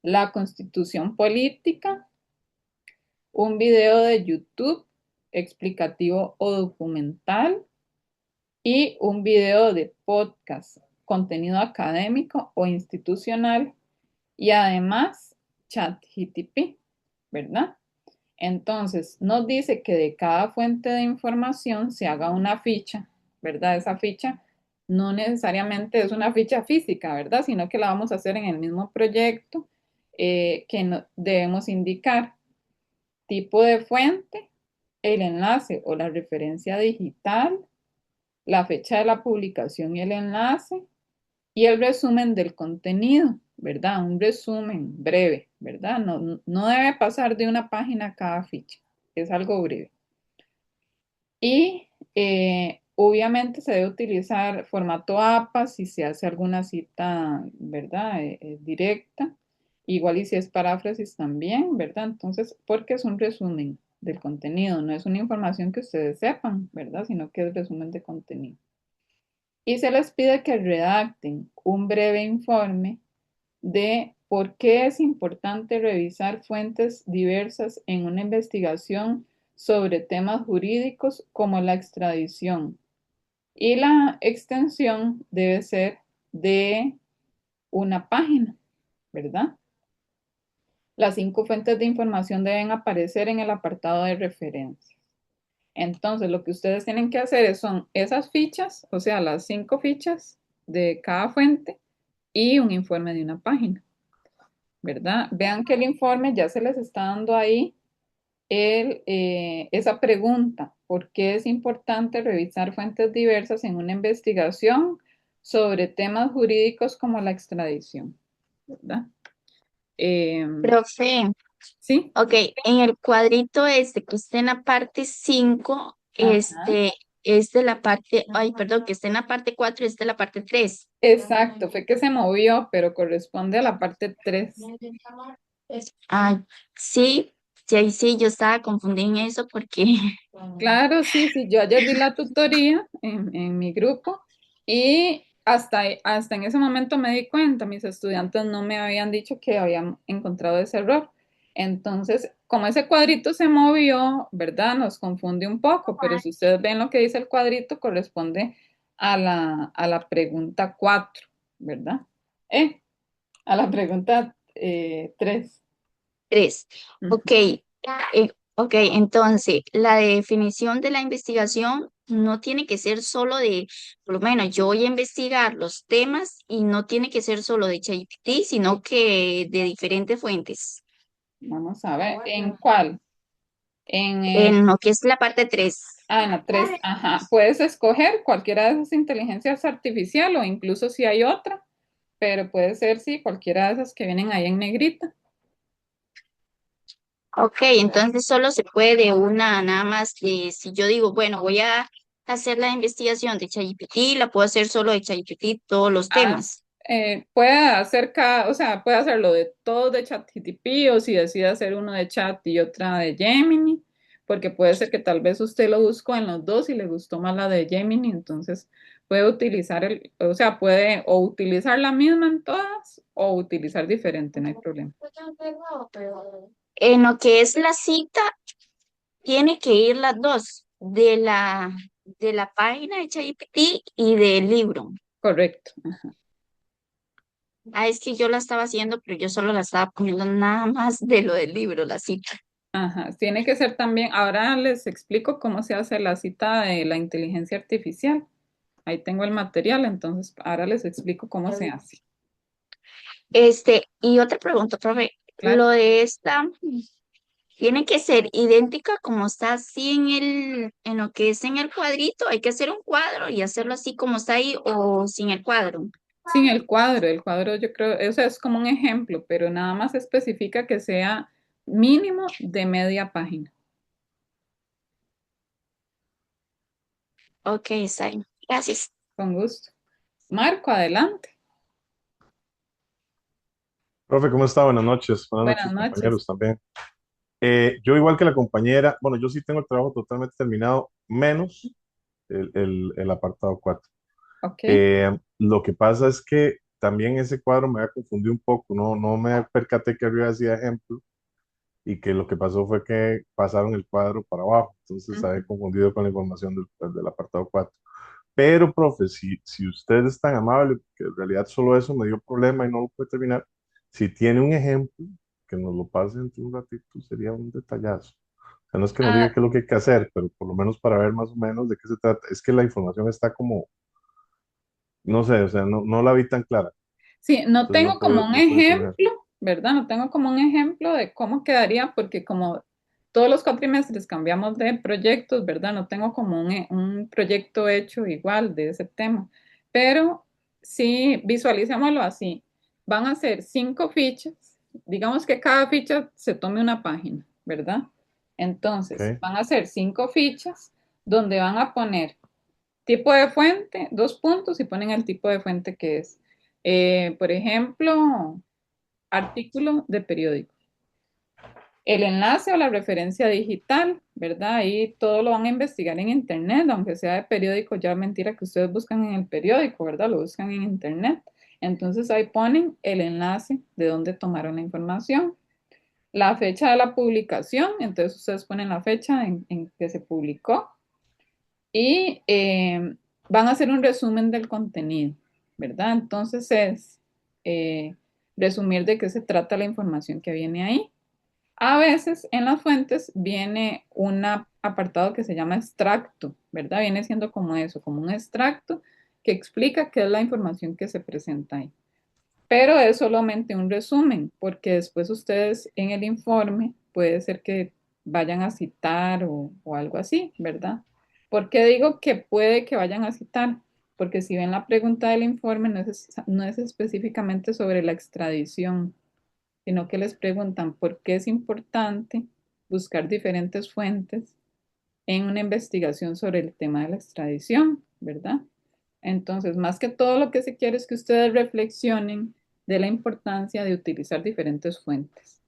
la Constitución Política, un video de YouTube explicativo o documental y un video de podcast, contenido académico o institucional y además ChatGPT, ¿verdad? Entonces, nos dice que de cada fuente de información se haga una ficha, ¿verdad? Esa ficha no necesariamente es una ficha física, ¿verdad? Sino que la vamos a hacer en el mismo proyecto debemos indicar tipo de fuente, el enlace o la referencia digital, la fecha de la publicación y el enlace, y el resumen del contenido, ¿verdad? Un resumen breve, ¿verdad? No debe pasar de una página cada ficha, es algo breve. Y obviamente se debe utilizar formato APA si se hace alguna cita, ¿verdad? Directa. Igual y si es paráfrasis también, ¿verdad? Entonces, porque es un resumen del contenido, no es una información que ustedes sepan, ¿verdad? Sino que es resumen de contenido. Y se les pide que redacten un breve informe de por qué es importante revisar fuentes diversas en una investigación sobre temas jurídicos como la extradición. Y la extensión debe ser de una página, ¿verdad? Las 5 fuentes de información deben aparecer en el apartado de referencia. Entonces, lo que ustedes tienen que hacer son esas fichas, o sea, las 5 fichas de cada fuente y un informe de una página, ¿verdad? Vean que el informe ya se les está dando ahí esa pregunta, ¿por qué es importante revisar fuentes diversas en una investigación sobre temas jurídicos como la extradición? ¿Verdad? Profe, Sí. ok, en el cuadrito este que está en la parte 5 Ajá. es de la parte, ay, perdón, que está en la parte 4 es de la parte 3. Exacto, fue que se movió, pero corresponde a la parte 3. Ay, sí, sí, sí, yo estaba confundida en eso porque, Claro, sí, sí, yo ayer di la tutoría en mi grupo y hasta en ese momento me di cuenta, mis estudiantes no me habían dicho que habían encontrado ese error. Entonces, como ese cuadrito se movió, ¿verdad? Nos confunde un poco, pero si ustedes ven lo que dice el cuadrito, corresponde a la pregunta 4, ¿verdad? A la pregunta 3. 3. Ok, ok, entonces la definición de la investigación no tiene que ser solo de, por lo menos yo voy a investigar los temas y no tiene que ser solo de ChatGPT, sino que de diferentes fuentes. Vamos a ver, ¿en cuál? En, En lo que es la parte 3. en la 3, ajá. Puedes escoger cualquiera de esas inteligencias artificial o incluso si hay otra, pero puede ser, sí, cualquiera de esas que vienen ahí en negrita. Ok, entonces solo se puede de una, nada más que si yo digo, bueno, voy a hacer la investigación de ChatGPT, la puedo hacer solo de ChatGPT todos los Ah, temas. puede hacer o sea, puede hacerlo de todo de ChatGPT o si decide hacer uno de chat y otra de Gemini, porque puede ser que tal vez usted lo buscó en los dos y le gustó más la de Gemini, entonces puede utilizar o sea, puede o utilizar la misma en todas o utilizar diferente, no hay problema. En lo que es la cita, tiene que ir las dos, de la página de ChatGPT y del libro. Correcto. Ah, es que yo la estaba haciendo, pero yo solo la estaba poniendo nada más de lo del libro, la cita. Ajá, tiene que ser también, ahora les explico cómo se hace la cita de la inteligencia artificial. Ahí tengo el material, entonces ahora les explico cómo se hace. Y otra pregunta, profe, Claro. lo de esta tiene que ser idéntica como está así en lo que es en el cuadrito, hay que hacer un cuadro y hacerlo así como está ahí o sin el cuadro. Sin el cuadro yo creo, eso es como un ejemplo, pero nada más especifica que sea mínimo de media página. Ok, está bien. Gracias. Con gusto. Marco, adelante. Profe, ¿cómo está? Buenas noches. Buenas Buenas noches, noches. compañeros también. Yo, igual que la compañera, bueno, yo sí tengo el trabajo totalmente terminado, menos el apartado 4. Ok. Lo que pasa es que también ese cuadro me había confundido un poco, no me percaté que arriba hacía ejemplo y que lo que pasó fue que pasaron el cuadro para abajo, entonces había Ujú. confundido con la información del apartado 4. Pero, profe, si usted es tan amable, que en realidad solo eso me dio problema y no lo puede terminar, si tiene un ejemplo, que nos lo pase entre un ratito, sería un detallazo. O sea, no es que nos diga Ah, qué es lo que hay que hacer, pero por lo menos para ver más o menos de qué se trata. Es que la información está como, no sé, o sea, no la vi tan clara. sí, no Entonces tengo como un me puede aconsejar. ejemplo, ¿verdad? No tengo como un ejemplo de cómo quedaría, porque como todos los cuatrimestres cambiamos de proyectos, ¿verdad? No tengo como un proyecto hecho igual de ese tema, pero sí, visualicémoslo así. Van a ser 5 fichas, digamos que cada ficha se tome una página, ¿verdad? Entonces, ¿Ok? van a ser 5 fichas donde van a poner tipo de fuente, 2 puntos y ponen el tipo de fuente que es. Por ejemplo, artículo de periódico. El enlace o la referencia digital, ¿verdad? Ahí todo lo van a investigar en internet, aunque sea de periódico, ya mentira que ustedes buscan en el periódico, ¿verdad? Lo buscan en internet. Entonces ahí ponen el enlace de donde tomaron la información, la fecha de la publicación, entonces ustedes ponen la fecha en que se publicó y van a hacer un resumen del contenido, ¿verdad? Entonces es eh, resumir de qué se trata la información que viene ahí. A veces en las fuentes viene un apartado que se llama extracto, ¿verdad? Viene siendo como eso, como un extracto que explica qué es la información que se presenta ahí. Pero es solamente un resumen, porque después ustedes en el informe puede ser que vayan a citar o algo así, ¿verdad? ¿Por qué digo que puede que vayan a citar? Porque si ven la pregunta del informe, no es específicamente sobre la extradición, sino que les preguntan por qué es importante buscar diferentes fuentes en una investigación sobre el tema de la extradición, ¿verdad? Entonces, más que todo lo que se quiere es que ustedes reflexionen de la importancia de utilizar diferentes fuentes.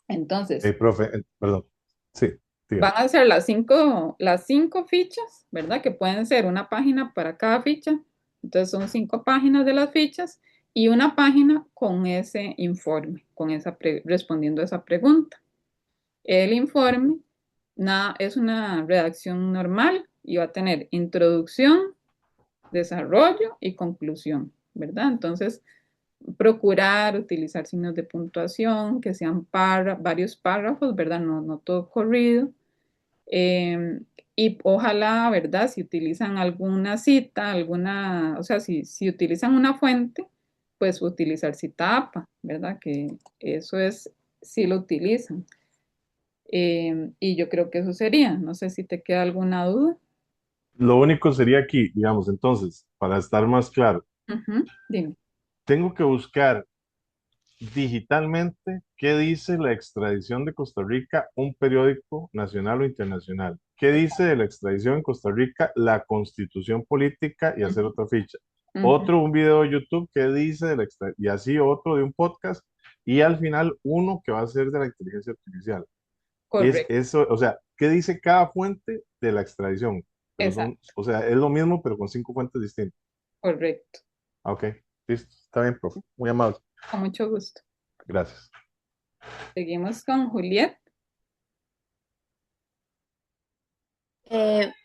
Entonces, Profe, perdón. Sí, van dígame. a ser las cinco fichas, ¿verdad? Que pueden ser una página para cada ficha. Entonces, son 5 páginas de las fichas y una página con ese informe, respondiendo a esa pregunta. El informe es una redacción normal y va a tener introducción, desarrollo y conclusión, ¿verdad? Entonces, procurar utilizar signos de puntuación, que sean varios párrafos, ¿verdad? No todo corrido. Eh, y ojalá, ¿verdad? Si utilizan alguna cita, o sea, si utilizan una fuente, pues utilizar cita APA, ¿verdad? Que eso es si lo utilizan. Y yo creo que eso sería. No sé si te queda alguna duda. Lo único sería aquí, digamos, entonces, para estar más claro, Ujú, dime. tengo que buscar digitalmente qué dice la extradición de Costa Rica, un periódico nacional o internacional. ¿Qué dice de la extradición en Costa Rica, la constitución política y hacer Ujú, otra ficha? ujú, Otro, un video de YouTube que dice de la extradición y así otro de un podcast y al final uno que va a ser de la inteligencia artificial. Es correcto. eso, o sea, ¿qué dice cada fuente de la extradición? pero son, Exacto, o sea, es lo mismo, pero con 5 fuentes distintas. correcto. Ah, ok, listo, está bien, profe. Muy amable. Con mucho gusto. Gracias. Seguimos con Juliet.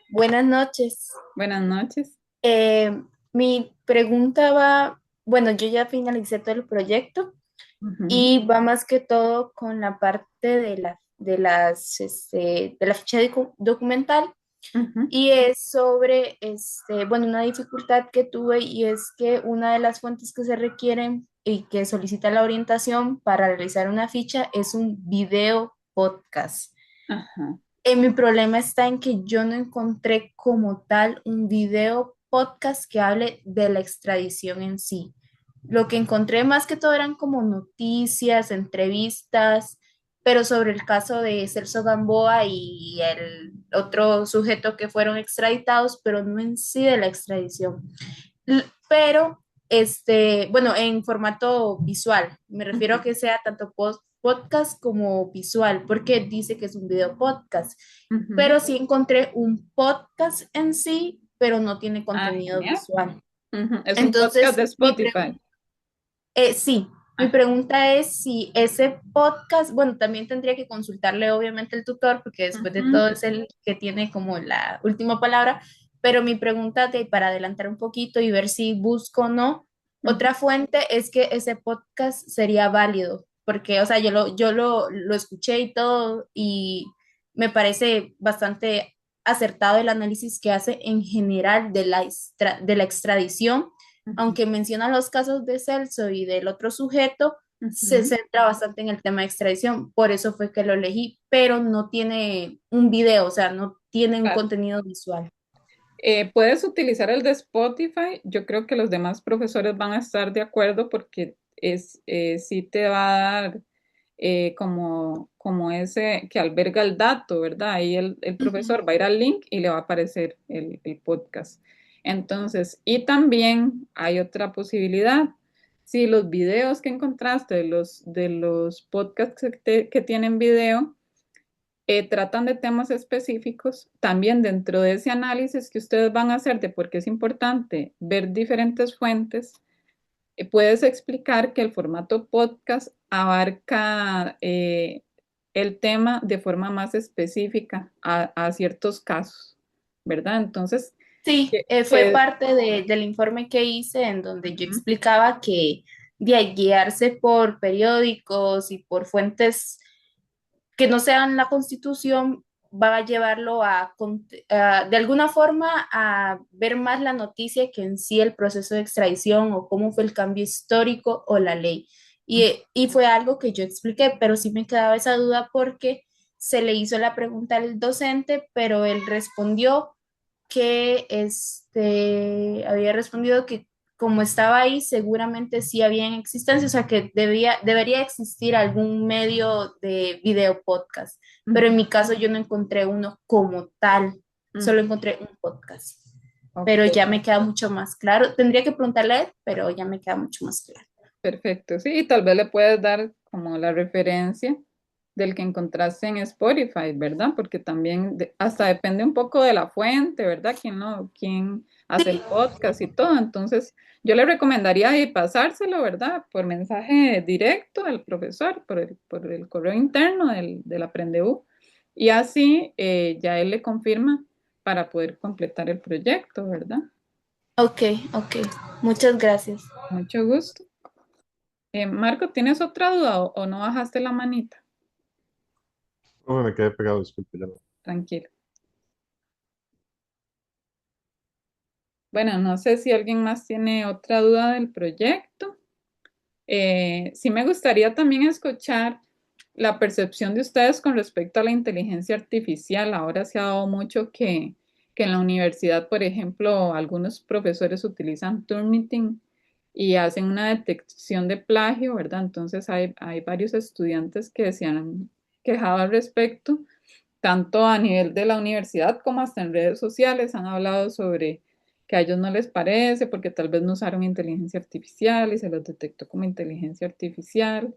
Buenas noches. Buenas noches. Eh, Mi pregunta va, bueno, yo ya finalicé todo el proyecto Ujú, y va más que todo con la parte de la ficha documental ujú, y es sobre, bueno, una dificultad que tuve y es que una de las fuentes que se requieren y que solicita la orientación para realizar una ficha es un video podcast. ajá, Mi problema está en que yo no encontré como tal un video podcast que hable de la extradición en sí. Lo que encontré más que todo eran como noticias, entrevistas, pero sobre el caso de Celso Gamboa y el otro sujeto que fueron extraditados, pero no en sí de la extradición. Pero, bueno, en formato visual, me refiero a ujú, que sea tanto podcast como visual, porque dice que es un video podcast, ujú. pero sí encontré un podcast en sí, pero no tiene Ah, contenido genial. visual. Ujú, es un podcast Entonces, de Spotify. sí, mi Ah, pregunta es si ese podcast, bueno, también tendría que consultarle obviamente el tutor, porque después de ujú, todo es el que tiene como la última palabra, pero mi pregunta para adelantar un poquito y ver si busco o no, ujú. otra fuente es que ese podcast sería válido, porque, o sea, lo escuché y todo, y me parece bastante acertado el análisis que hace en general de la extradición, Ujú, aunque menciona los casos de Celso y del otro sujeto, se ujú. centra bastante en el tema de extradición, por eso fue que lo elegí, pero no tiene un video, o sea, no tiene un Claro. contenido visual. Puedes utilizar el de Spotify. Yo creo que los demás profesores van a estar de acuerdo porque sí te va a dar como ese que alberga el dato, ¿verdad? Ahí el Ujú. profesor va a ir al link y le va a aparecer el podcast. Entonces, y también hay otra posibilidad. Si los videos que encontraste de los podcasts que tienen video, tratan de temas específicos, también dentro de ese análisis que ustedes van a hacer de por qué es importante ver diferentes fuentes, puedes explicar que el formato podcast abarca el tema de forma más específica a ciertos casos, ¿verdad? Entonces, Sí, fue que- parte del informe que hice en donde yo ujú, explicaba que de ahí guiarse por periódicos y por fuentes que no sean la Constitución va a llevarlo de alguna forma a ver más la noticia que en sí el proceso de extradición o cómo fue el cambio histórico o la ley. Y fue algo que yo expliqué, pero sí me quedaba esa duda porque se le hizo la pregunta al docente, pero él respondió que había respondido que como estaba ahí, seguramente sí había en existencia, o sea que debería existir algún medio de video podcast, pero en ujú, mi caso yo no encontré uno como tal, ujú, solo encontré un podcast, ok, pero ya me queda mucho más claro. Tendría que preguntarle a él, pero ya me queda mucho más claro. perfecto. Sí, y tal vez le puedes dar como la referencia del que encontraste en Spotify, ¿verdad? Porque también hasta depende un poco de la fuente, ¿verdad? Quién hace el podcast y todo. Entonces, yo le recomendaría ahí pasárselo, ¿verdad? Por mensaje directo al profesor, por el correo interno del Aprendeu. Y así ya él le confirma para poder completar el proyecto, ¿verdad? Ok, ok, muchas gracias. Mucho gusto. Marco, ¿tienes otra duda o no bajaste la manita? Profe, me quedé pegado, disculpe, ya no. Tranquilo. Bueno, no sé si alguien más tiene otra duda del proyecto. Sí me gustaría también escuchar la percepción de ustedes con respecto a la inteligencia artificial. Ahora se ha dado mucho que en la universidad, por ejemplo, algunos profesores utilizan Turnitin y hacen una detección de plagio, ¿verdad? Entonces hay varios estudiantes que se han quejado al respecto, tanto a nivel de la universidad como hasta en redes sociales han hablado sobre que a ellos no les parece porque tal vez no usaron inteligencia artificial y se los detectó como inteligencia artificial.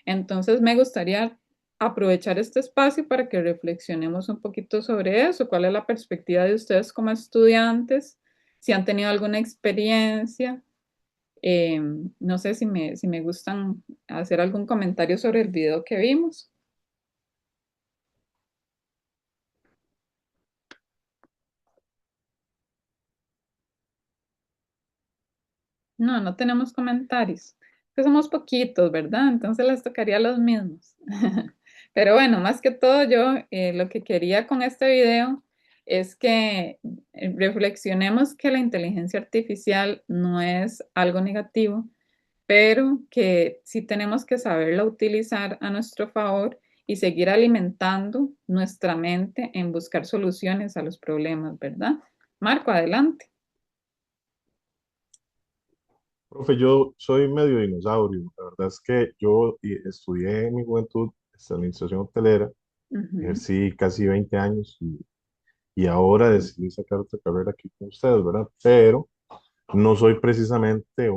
Entonces me gustaría aprovechar este espacio para que reflexionemos un poquito sobre eso. ¿Cuál es la perspectiva de ustedes como estudiantes? Si han tenido alguna experiencia. No sé si me gustan hacer algún comentario sobre el video que vimos. No, no tenemos comentarios. Que somos poquitos, ¿verdad? Entonces les tocaría a los mismos. Pero bueno, más que todo yo lo que quería con este video es que reflexionemos que la inteligencia artificial no es algo negativo, pero que sí tenemos que saberla utilizar a nuestro favor y seguir alimentando nuestra mente en buscar soluciones a los problemas, ¿verdad? Marco, adelante. Profe, yo soy medio dinosaurio. La verdad es que yo estudié en mi juventud administración hotelera, Ujú, ejercí casi 20 años y ahora decidí sacar otra carrera aquí con ustedes, ¿verdad? Pero no soy precisamente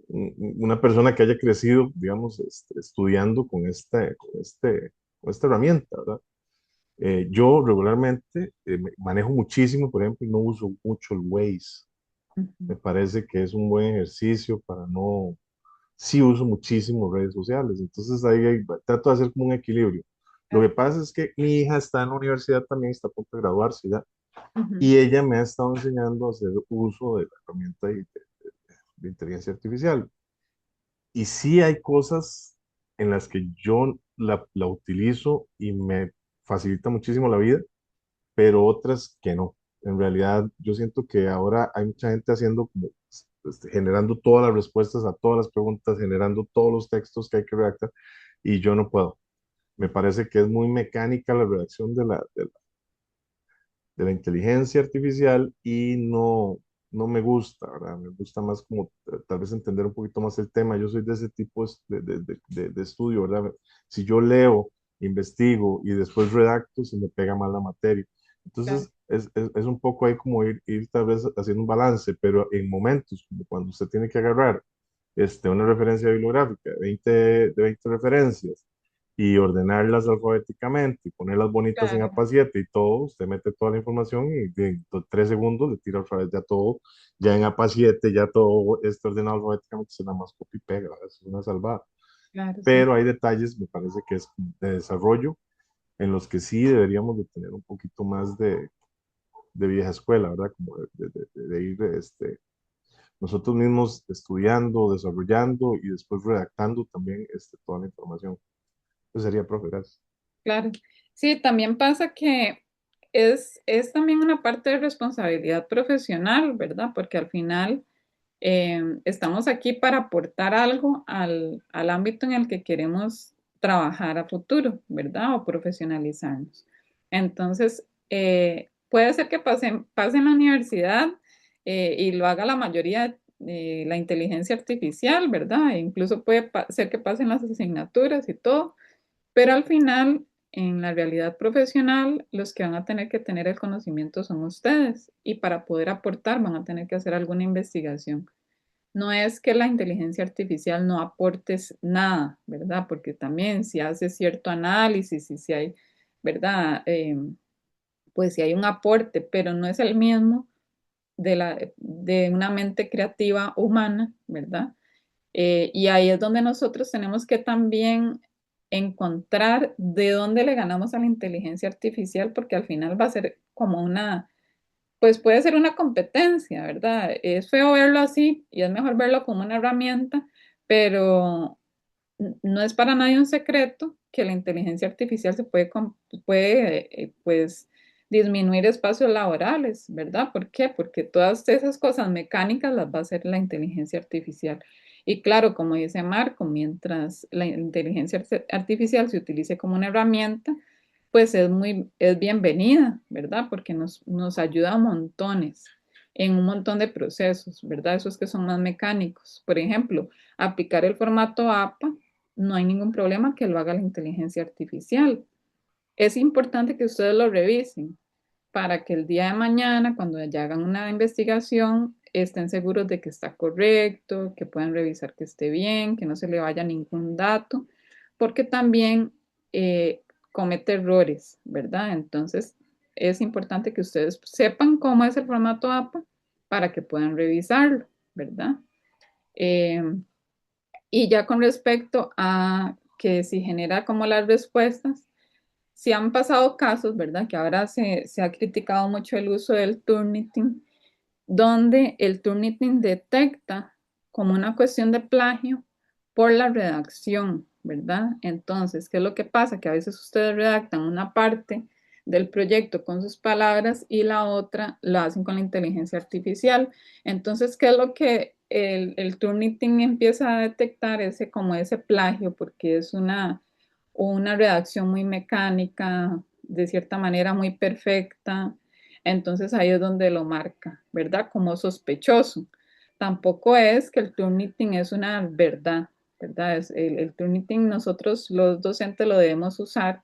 una persona que haya crecido, digamos, estudiando con esta herramienta, ¿verdad? Yo regularmente manejo muchísimo, por ejemplo, y no uso mucho el Waze. Me ujú. parece que es un buen ejercicio para no... Sí uso muchísimo redes sociales, entonces trato de hacer como un equilibrio. Lo que pasa es que mi hija está en la universidad también, está a punto de graduarse ya, Ujú, y ella me ha estado enseñando a hacer uso de la herramienta de inteligencia artificial. Y sí hay cosas en las que yo la utilizo y me facilita muchísimo la vida, pero otras que no. En realidad, yo siento que ahora hay mucha gente haciendo como, generando todas las respuestas a todas las preguntas, generando todos los textos que hay que redactar, y yo no puedo. Me parece que es muy mecánica la redacción de la inteligencia artificial y no me gusta, ¿verdad? Me gusta más como tal vez entender un poquito más el tema. Yo soy de ese tipo de estudio, ¿verdad? Si yo leo, investigo y después redacto, se me pega mal la materia. claro, Entonces, es un poco ahí como ir tal vez haciendo un balance, pero en momentos como cuando usted tiene que agarrar una referencia bibliográfica, 20 referencias, y ordenarlas alfabéticamente y ponerlas bonitas en claro, APA 7 y todo, usted mete toda la información y en 3 segundos le tira otra vez ya todo, ya en APA 7 ya todo está ordenado alfabéticamente, se nada más copia y pega, ¿verdad? Es una salvada. claro, sí. Pero hay detalles, me parece que es de desarrollo, en los que sí deberíamos de tener un poquito más de vieja escuela, ¿verdad? Como de ir nosotros mismos estudiando, desarrollando y después redactando también toda la información. Eso sería, profe, gracias. Claro. Sí, también pasa que es también una parte de responsabilidad profesional, ¿verdad? Porque al final estamos aquí para aportar algo al ámbito en el que queremos trabajar a futuro, ¿verdad? O profesionalizarnos. Entonces, puede ser que pase en la universidad y lo haga la mayoría de la inteligencia artificial, ¿verdad? E incluso puede ser que pasen las asignaturas y todo, pero al final, en la realidad profesional, los que van a tener que tener el conocimiento son ustedes y para poder aportar van a tener que hacer alguna investigación. No es que la inteligencia artificial no aporte nada, ¿verdad? Porque también si hace cierto análisis y si hay, ¿verdad? Pues si hay un aporte, pero no es el mismo de una mente creativa humana, ¿verdad? Y ahí es donde nosotros tenemos que también encontrar de dónde le ganamos a la inteligencia artificial, porque al final va a ser como pues puede ser una competencia, ¿verdad? Es feo verlo así y es mejor verlo como una herramienta, pero no es para nadie un secreto que la inteligencia artificial puede pues, disminuir espacios laborales, ¿verdad? ¿Por qué? Porque todas esas cosas mecánicas las va a hacer la inteligencia artificial. Y claro, como dice Marco, mientras la inteligencia artificial se utilice como una herramienta, pues es bienvenida, ¿verdad? Porque nos ayuda a montones, en un montón de procesos, ¿verdad? Esos que son más mecánicos. Por ejemplo, aplicar el formato APA, no hay ningún problema que lo haga la inteligencia artificial. Es importante que ustedes lo revisen para que el día de mañana, cuando ya hagan una investigación, estén seguros de que está correcto, que puedan revisar que esté bien, que no se le vaya ningún dato, porque también comete errores, ¿verdad? Entonces, es importante que ustedes sepan cómo es el formato APA para que puedan revisarlo, ¿verdad? Eh, y ya con respecto a que si genera como las respuestas, si han pasado casos, ¿verdad? Que ahora se ha criticado mucho el uso del Turnitin, donde el Turnitin detecta como una cuestión de plagio por la redacción, ¿verdad? Entonces, ¿qué es lo que pasa? Que a veces ustedes redactan una parte del proyecto con sus palabras y la otra la hacen con la inteligencia artificial. Entonces, ¿qué es lo que el Turnitin empieza a detectar? Como ese plagio, porque es una redacción muy mecánica, de cierta manera muy perfecta. Entonces ahí es donde lo marca, ¿verdad? Como sospechoso. Tampoco es que el Turnitin es una verdad, ¿verdad? El Turnitin nosotros los docentes lo debemos usar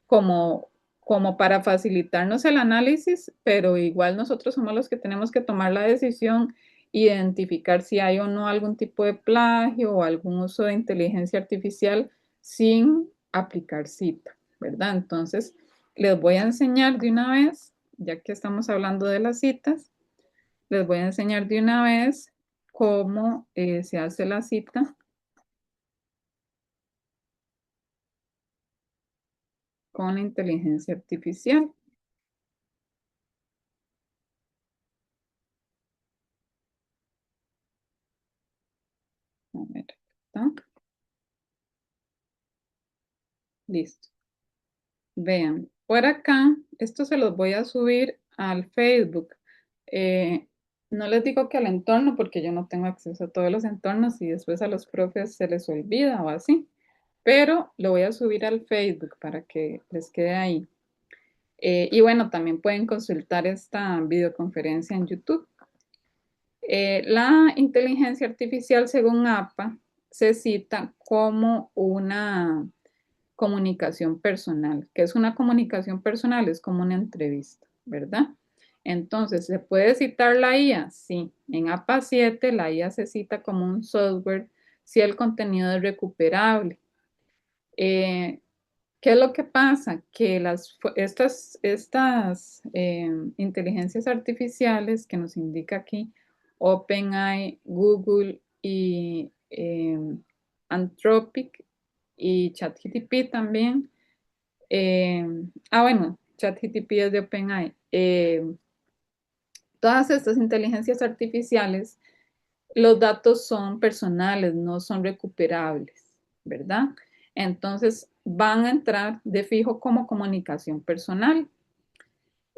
como, como para facilitarnos el análisis, pero igual nosotros somos los que tenemos que tomar la decisión, identificar si hay o no algún tipo de plagio o algún uso de inteligencia artificial sin aplicar cita, ¿verdad? Entonces, les voy a enseñar de una vez, ya que estamos hablando de las citas, les voy a enseñar de una vez cómo se hace la cita con la inteligencia artificial. A ver, ¿está? Listo. Vean, por acá, esto se los voy a subir al Facebook. Eh, no les digo que al entorno porque yo no tengo acceso a todos los entornos y después a los profes se les olvida o así, pero lo voy a subir al Facebook para que les quede ahí. Y bueno, también pueden consultar esta videoconferencia en YouTube. La inteligencia artificial, según APA, se cita como una comunicación personal. ¿Qué es una comunicación personal? Es como una entrevista, ¿verdad? Entonces, ¿se puede citar la IA? Sí. En APA 7 la IA se cita como un software si el contenido es recuperable. Eh, ¿Qué es lo que pasa? Que estas inteligencias artificiales que nos indica aquí OpenAI, Google y Anthropic y ChatGPT también. Bueno, ChatGPT es de OpenAI. Todas estas inteligencias artificiales, los datos son personales, no son recuperables, ¿verdad? Entonces van a entrar de fijo como comunicación personal.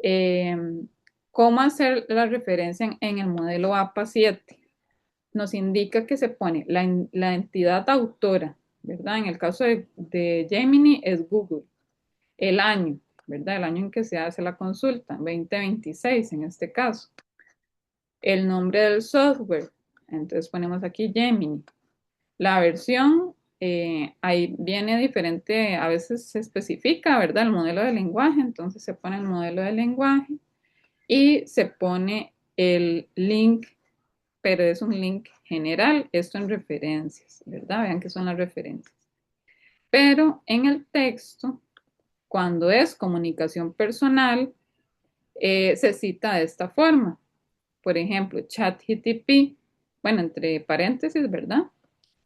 Eh, ¿Cómo hacer la referencia en el modelo APA 7? Nos indica que se pone la entidad autora, ¿verdad? En el caso de Gemini es Google. El año, ¿verdad? El año en que se hace la consulta, 2026 en este caso. El nombre del software, entonces ponemos aquí Gemini. La versión, ahí viene diferente, a veces se especifica, ¿verdad? El modelo de lenguaje, entonces se pone el modelo de lenguaje y se pone el link, pero es un link general, esto en referencias, ¿verdad? Vean que son las referencias. Pero en el texto, cuando es comunicación personal, se cita de esta forma. Por ejemplo, ChatGPT, bueno, entre paréntesis, ¿verdad?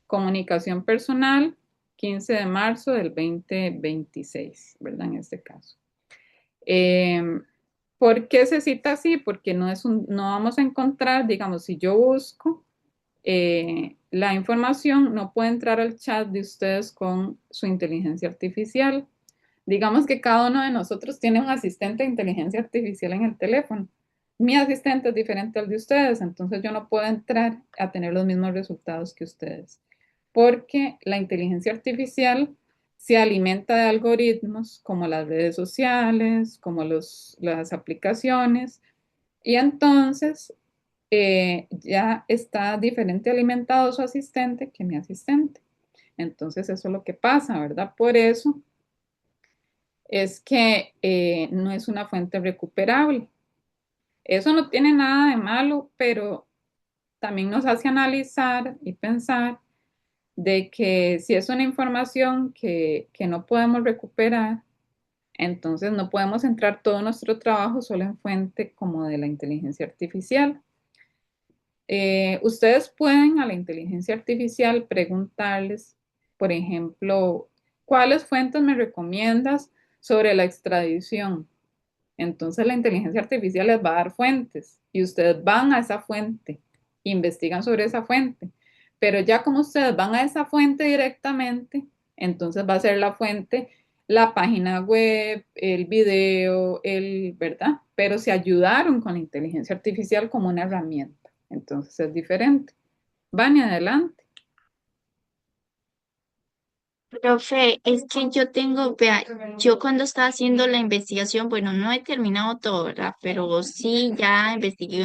Comunicación personal, 15 de marzo del 2026, ¿verdad? En este caso. ¿Por qué se cita así? Porque no vamos a encontrar, digamos, si yo busco la información, no puede entrar al chat de ustedes con su inteligencia artificial. Digamos que cada uno de nosotros tiene un asistente de inteligencia artificial en el teléfono. Mi asistente es diferente al de ustedes, entonces yo no puedo entrar a tener los mismos resultados que ustedes, porque la inteligencia artificial se alimenta de algoritmos como las redes sociales, como las aplicaciones, y entonces ya está diferente alimentado su asistente que mi asistente. Entonces eso es lo que pasa, ¿verdad? Por eso es que no es una fuente recuperable. Eso no tiene nada de malo, pero también nos hace analizar y pensar de que si es una información que no podemos recuperar, entonces no podemos centrar todo nuestro trabajo solo en fuente como de la inteligencia artificial. Ustedes pueden a la inteligencia artificial preguntarles, por ejemplo, ¿cuáles fuentes me recomiendas sobre la extradición? Entonces la inteligencia artificial les va a dar fuentes y ustedes van a esa fuente, investigan sobre esa fuente. Pero ya como ustedes van a esa fuente directamente, entonces va a ser la fuente, la página web, el video, ¿verdad? Pero se ayudaron con la inteligencia artificial como una herramienta. Entonces es diferente. Vani, adelante. Profe, es que yo tengo, vea, yo cuando estaba haciendo la investigación, bueno, no he terminado todo, ¿verdad? Pero sí ya investigué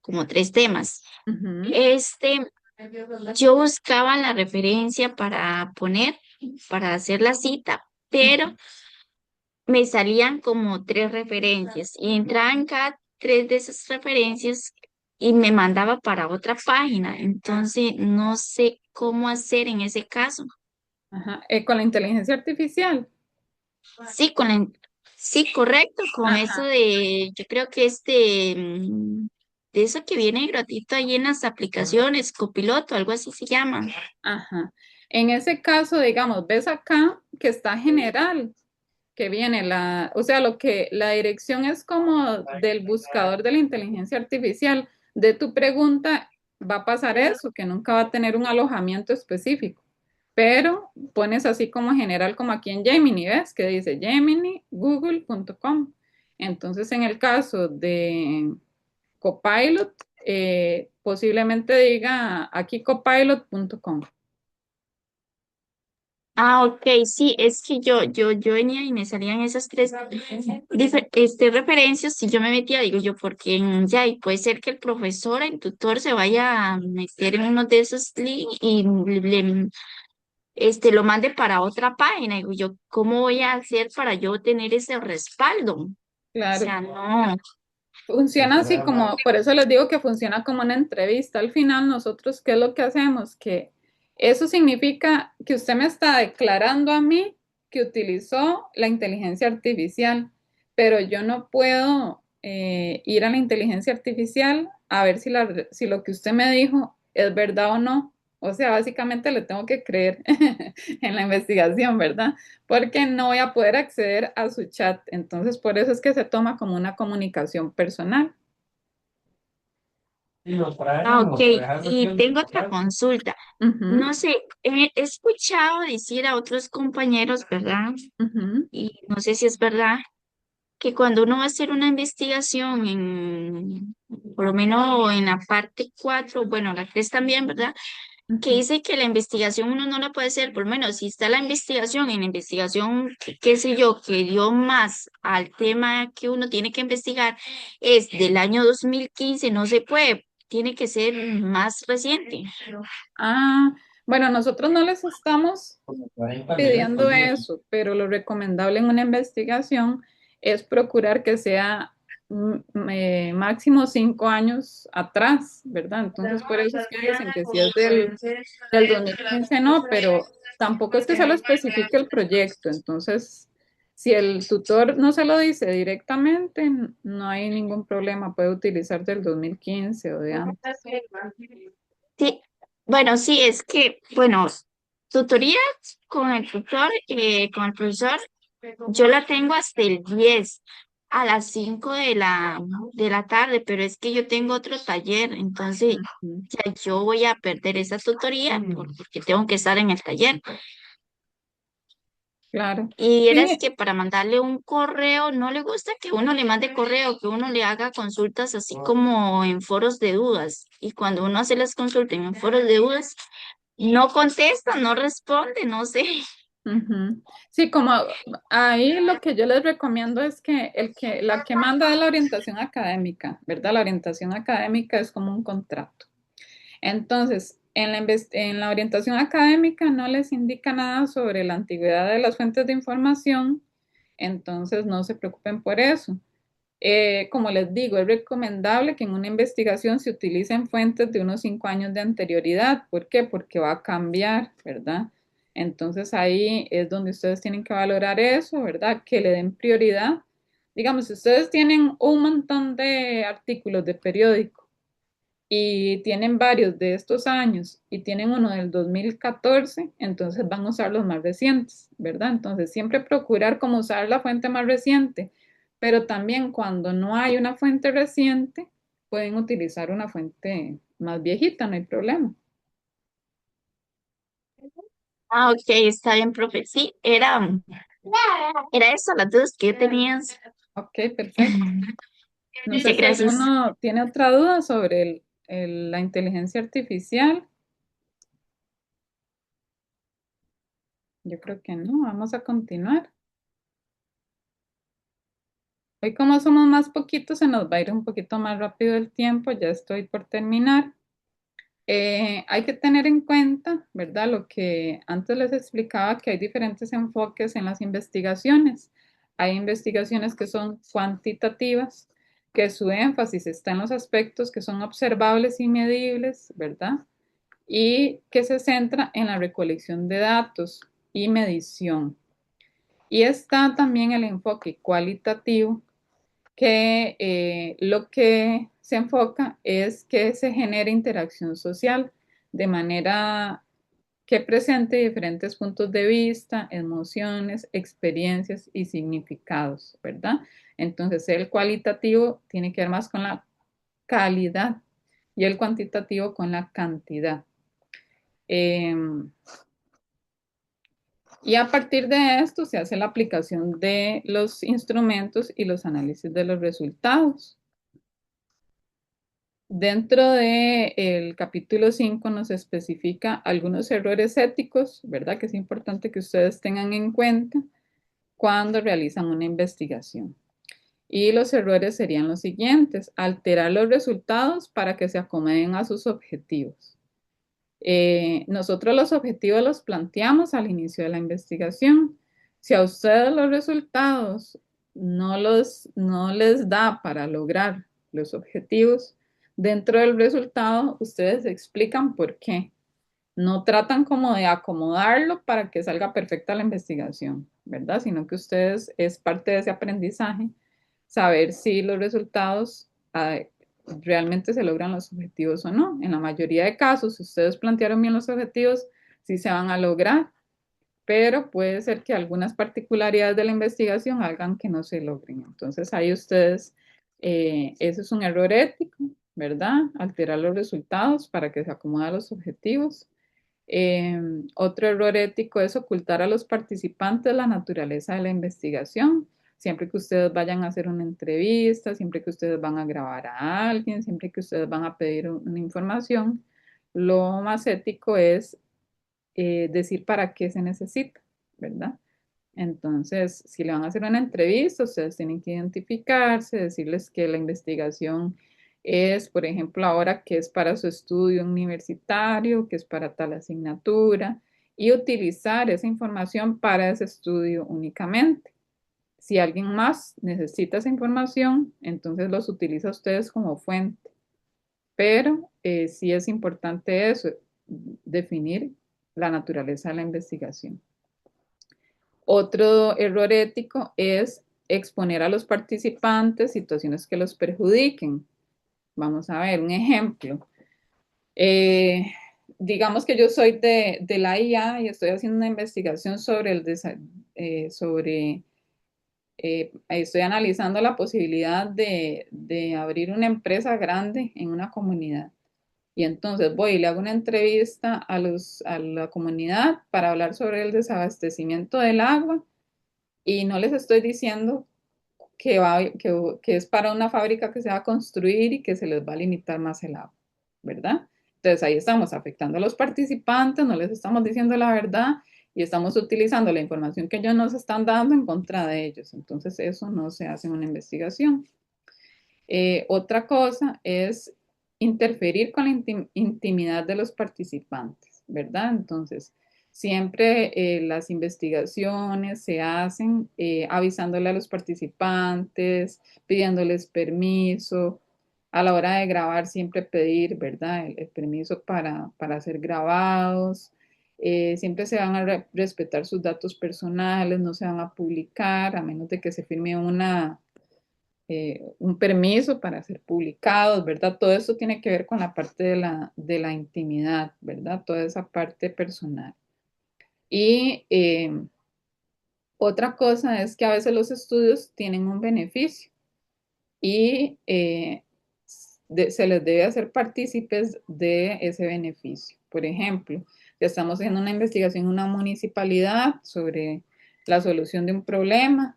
como 3 temas. Ujú, Este, yo buscaba la referencia para poner, para hacer la cita, pero ujú. me salían como 3 referencias y entraba en cada 3 de esas referencias y me mandaba para otra página. Entonces, no sé cómo hacer en ese caso. Ajá. Con la inteligencia artificial. Sí, sí, correcto, con eso Ajá. de, yo creo que de eso que viene gratuito ahí en las aplicaciones, copiloto, algo así se llama. Ajá. En ese caso, digamos, ves acá que está general, que viene o sea, la dirección es como del buscador de la inteligencia artificial. De tu pregunta va a pasar eso, que nunca va a tener un alojamiento específico. Pero pones así como general, como aquí en Gemini, ¿ves? Que dice Gemini, google.com. Entonces, en el caso de Copilot, posiblemente diga aquí copilot.com. Ah, ok, sí, es que yo venía y me salían esas 3 referencias y yo me metía, digo yo, porque ya, y puede ser que el profesor, el tutor se vaya a meter en uno de esos links y lo mande para otra página. Digo yo, ¿cómo voy a hacer para yo tener ese respaldo? O Claro, sea, no. funciona así como, por eso les digo que funciona como una entrevista. Al final, nosotros, ¿qué es lo que hacemos? Que eso significa que usted me está declarando a mí que utilizó la inteligencia artificial, pero yo no puedo ir a la inteligencia artificial a ver si lo que usted me dijo es verdad o no. O sea, básicamente le tengo que creer en la investigación, ¿verdad? Porque no voy a poder acceder a su chat. Entonces, por eso es que se toma como una comunicación personal. Ah, ok, y tengo otra consulta. Ujú, No sé, he escuchado decir a otros compañeros, ¿verdad? ujú, Y no sé si es verdad que cuando uno va a hacer una investigación por lo menos en la parte 4, bueno, la 3 también, ¿verdad? Que ujú. dice que la investigación uno no la puede hacer, por lo menos si está la investigación, en la investigación, qué sé yo, que dio más al tema que uno tiene que investigar, es del año 2015, no se puede, tiene que ser más reciente. Ah, bueno, nosotros no les estamos pidiendo eso, pero lo recomendable en una investigación es procurar que sea máximo 5 años atrás, ¿verdad? Entonces, por eso es que dicen que si es del 2015 no, pero tampoco es que se lo especifique el proyecto. Entonces, si el tutor no se lo dice directamente, no hay ningún problema, puede utilizar del 2015 o de antes. Sí, bueno, sí, es que, bueno, tutoría con el tutor, con el profesor, yo la tengo hasta el 10 a las 5 de la tarde, pero es que yo tengo otro taller, entonces Ujú, ya yo voy a perder esa tutoría porque tengo que estar en el taller. claro. Y eras Sí, que para mandarle un correo, no le gusta que uno le mande correo, que uno le haga consultas así como en foros de dudas. Y cuando uno hace las consultas en foros de dudas, no contesta, no responde, no sé. ujú. Sí, como ahí lo que yo les recomiendo es que la que manda es la orientación académica, ¿verdad? La orientación académica es como un contrato. Entonces, en la orientación académica no les indica nada sobre la antigüedad de las fuentes de información, entonces no se preocupen por eso. Como les digo, es recomendable que en una investigación se utilicen fuentes de unos 5 años de anterioridad. ¿Por qué? Porque va a cambiar, ¿verdad? Entonces ahí es donde ustedes tienen que valorar eso, ¿verdad? Que le den prioridad. Digamos, si ustedes tienen un montón de artículos de periódico y tienen varios de estos años y tienen uno del 2014, entonces van a usar los más recientes, ¿verdad? Entonces siempre procurar como usar la fuente más reciente, pero también cuando no hay una fuente reciente, pueden utilizar una fuente más viejita, no hay problema. Ah, ok, está bien, profe. Sí, era eso las dudas que yo tenía. Ok, perfecto. No sé Muchas si gracias. alguno tiene otra duda sobre la inteligencia artificial. Yo creo que no, vamos a continuar. Hoy como somos más poquitos, se nos va a ir un poquito más rápido el tiempo, ya estoy por terminar. Hay que tener en cuenta, ¿verdad? Lo que antes les explicaba, que hay diferentes enfoques en las investigaciones. Hay investigaciones que son cuantitativas, que su énfasis está en los aspectos que son observables y medibles, ¿verdad? Y que se centra en la recolección de datos y medición. Y está también el enfoque cualitativo, que lo que se enfoca es que se genere interacción social de manera que presente diferentes puntos de vista, emociones, experiencias y significados, ¿verdad? Entonces, el cualitativo tiene que ver más con la calidad y el cuantitativo con la cantidad. Eh, y a partir de esto se hace la aplicación de los instrumentos y los análisis de los resultados. Dentro del capítulo 5 nos especifica algunos errores éticos, ¿verdad? Que es importante que ustedes tengan en cuenta cuando realizan una investigación. Y los errores serían los siguientes: alterar los resultados para que se acomoden a sus objetivos. Nosotros los objetivos los planteamos al inicio de la investigación. Si a ustedes los resultados no les da para lograr los objetivos, dentro del resultado ustedes explican por qué. No tratan como de acomodarlo para que salga perfecta la investigación, ¿verdad? Sino que ustedes es parte de ese aprendizaje, saber si los resultados realmente se logran los objetivos o no. En la mayoría de casos, si ustedes plantearon bien los objetivos, sí se van a lograr, pero puede ser que algunas particularidades de la investigación hagan que no se logren. Entonces ahí ustedes, eso es un error ético, ¿verdad? Alterar los resultados para que se acomoden a los objetivos. Otro error ético es ocultar a los participantes la naturaleza de la investigación. Siempre que ustedes vayan a hacer una entrevista, siempre que ustedes van a grabar a alguien, siempre que ustedes van a pedir una información, lo más ético es decir para qué se necesita, ¿verdad? Entonces, si le van a hacer una entrevista, ustedes tienen que identificarse, decirles que la investigación es, por ejemplo, ahora que es para su estudio universitario, que es para tal asignatura, y utilizar esa información para ese estudio únicamente. Si alguien más necesita esa información, entonces los utiliza ustedes como fuente. Pero sí es importante eso, definir la naturaleza de la investigación. Otro error ético es exponer a los participantes situaciones que los perjudiquen. Vamos a ver un ejemplo. Eh, digamos que yo soy de la IA y estoy haciendo una investigación estoy analizando la posibilidad de abrir una empresa grande en una comunidad. Y entonces voy y le hago una entrevista a la comunidad para hablar sobre el desabastecimiento del agua y no les estoy diciendo que es para una fábrica que se va a construir y que se les va a limitar más el agua, ¿verdad? Entonces ahí estamos afectando a los participantes, no les estamos diciendo la verdad y estamos utilizando la información que ellos nos están dando en contra de ellos. Entonces eso no se hace en una investigación. Otra cosa es interferir con la intimidad de los participantes, ¿verdad? Entonces, Siempre las investigaciones se hacen avisándole a los participantes, pidiéndoles permiso. A la hora de grabar, siempre pedir, ¿verdad? El permiso para ser grabados. Siempre se van a respetar sus datos personales, no se van a publicar a menos de que se firme un permiso para ser publicados, ¿verdad? Todo eso tiene que ver con la parte de la intimidad, ¿verdad? Toda esa parte personal. Y otra cosa es que a veces los estudios tienen un beneficio y se les debe hacer partícipes de ese beneficio. Por ejemplo, ya estamos haciendo una investigación en una municipalidad sobre la solución de un problema.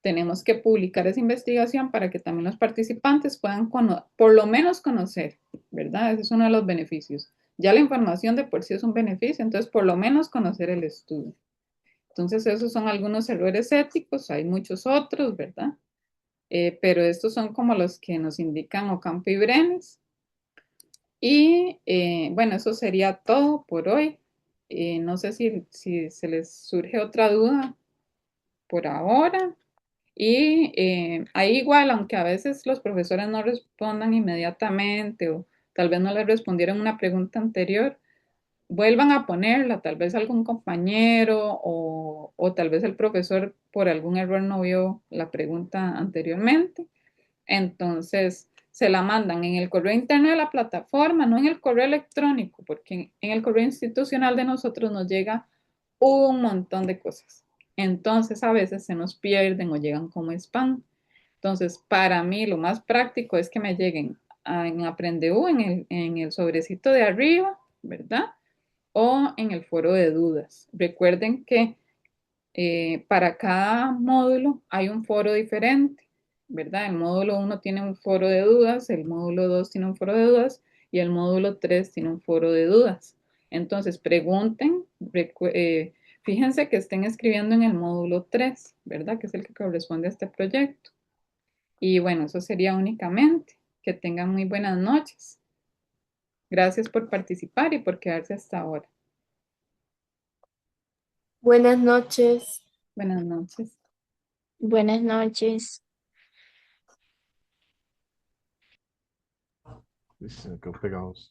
Tenemos que publicar esa investigación para que también los participantes puedan por lo menos conocer, ¿verdad? Ese es uno de los beneficios. Ya la información de por sí es un beneficio, entonces por lo menos conocer el estudio. Entonces, esos son algunos errores éticos, hay muchos otros, ¿verdad? Pero estos son como los que nos indican Ocampo y Brenes. Y bueno, eso sería todo por hoy. No sé si se les surge otra duda por ahora. Y ahí igual, aunque a veces los profesores no respondan inmediatamente o tal vez no les respondieron una pregunta anterior, vuelvan a ponerla, tal vez algún compañero o tal vez el profesor por algún error no vio la pregunta anteriormente. Entonces, se la mandan en el correo interno de la plataforma, no en el correo electrónico, porque en el correo institucional de nosotros nos llega un montón de cosas. Entonces, a veces se nos pierden o llegan como spam. Entonces, para mí lo más práctico es que me lleguen en Aprendeu, en el sobrecito de arriba, ¿verdad? O en el foro de dudas. Recuerden que para cada módulo hay un foro diferente, ¿verdad? El módulo 1 tiene un foro de dudas, el módulo 2 tiene un foro de dudas y el módulo 3 tiene un foro de dudas. Entonces, pregunten, fíjense que estén escribiendo en el módulo 3, ¿verdad? Que es el que corresponde a este proyecto. Y bueno, eso sería únicamente. Que tengan muy buenas noches. Gracias por participar y por quedarse hasta ahora. Buenas noches. Buenas noches. Buenas noches. Se quedó pegados.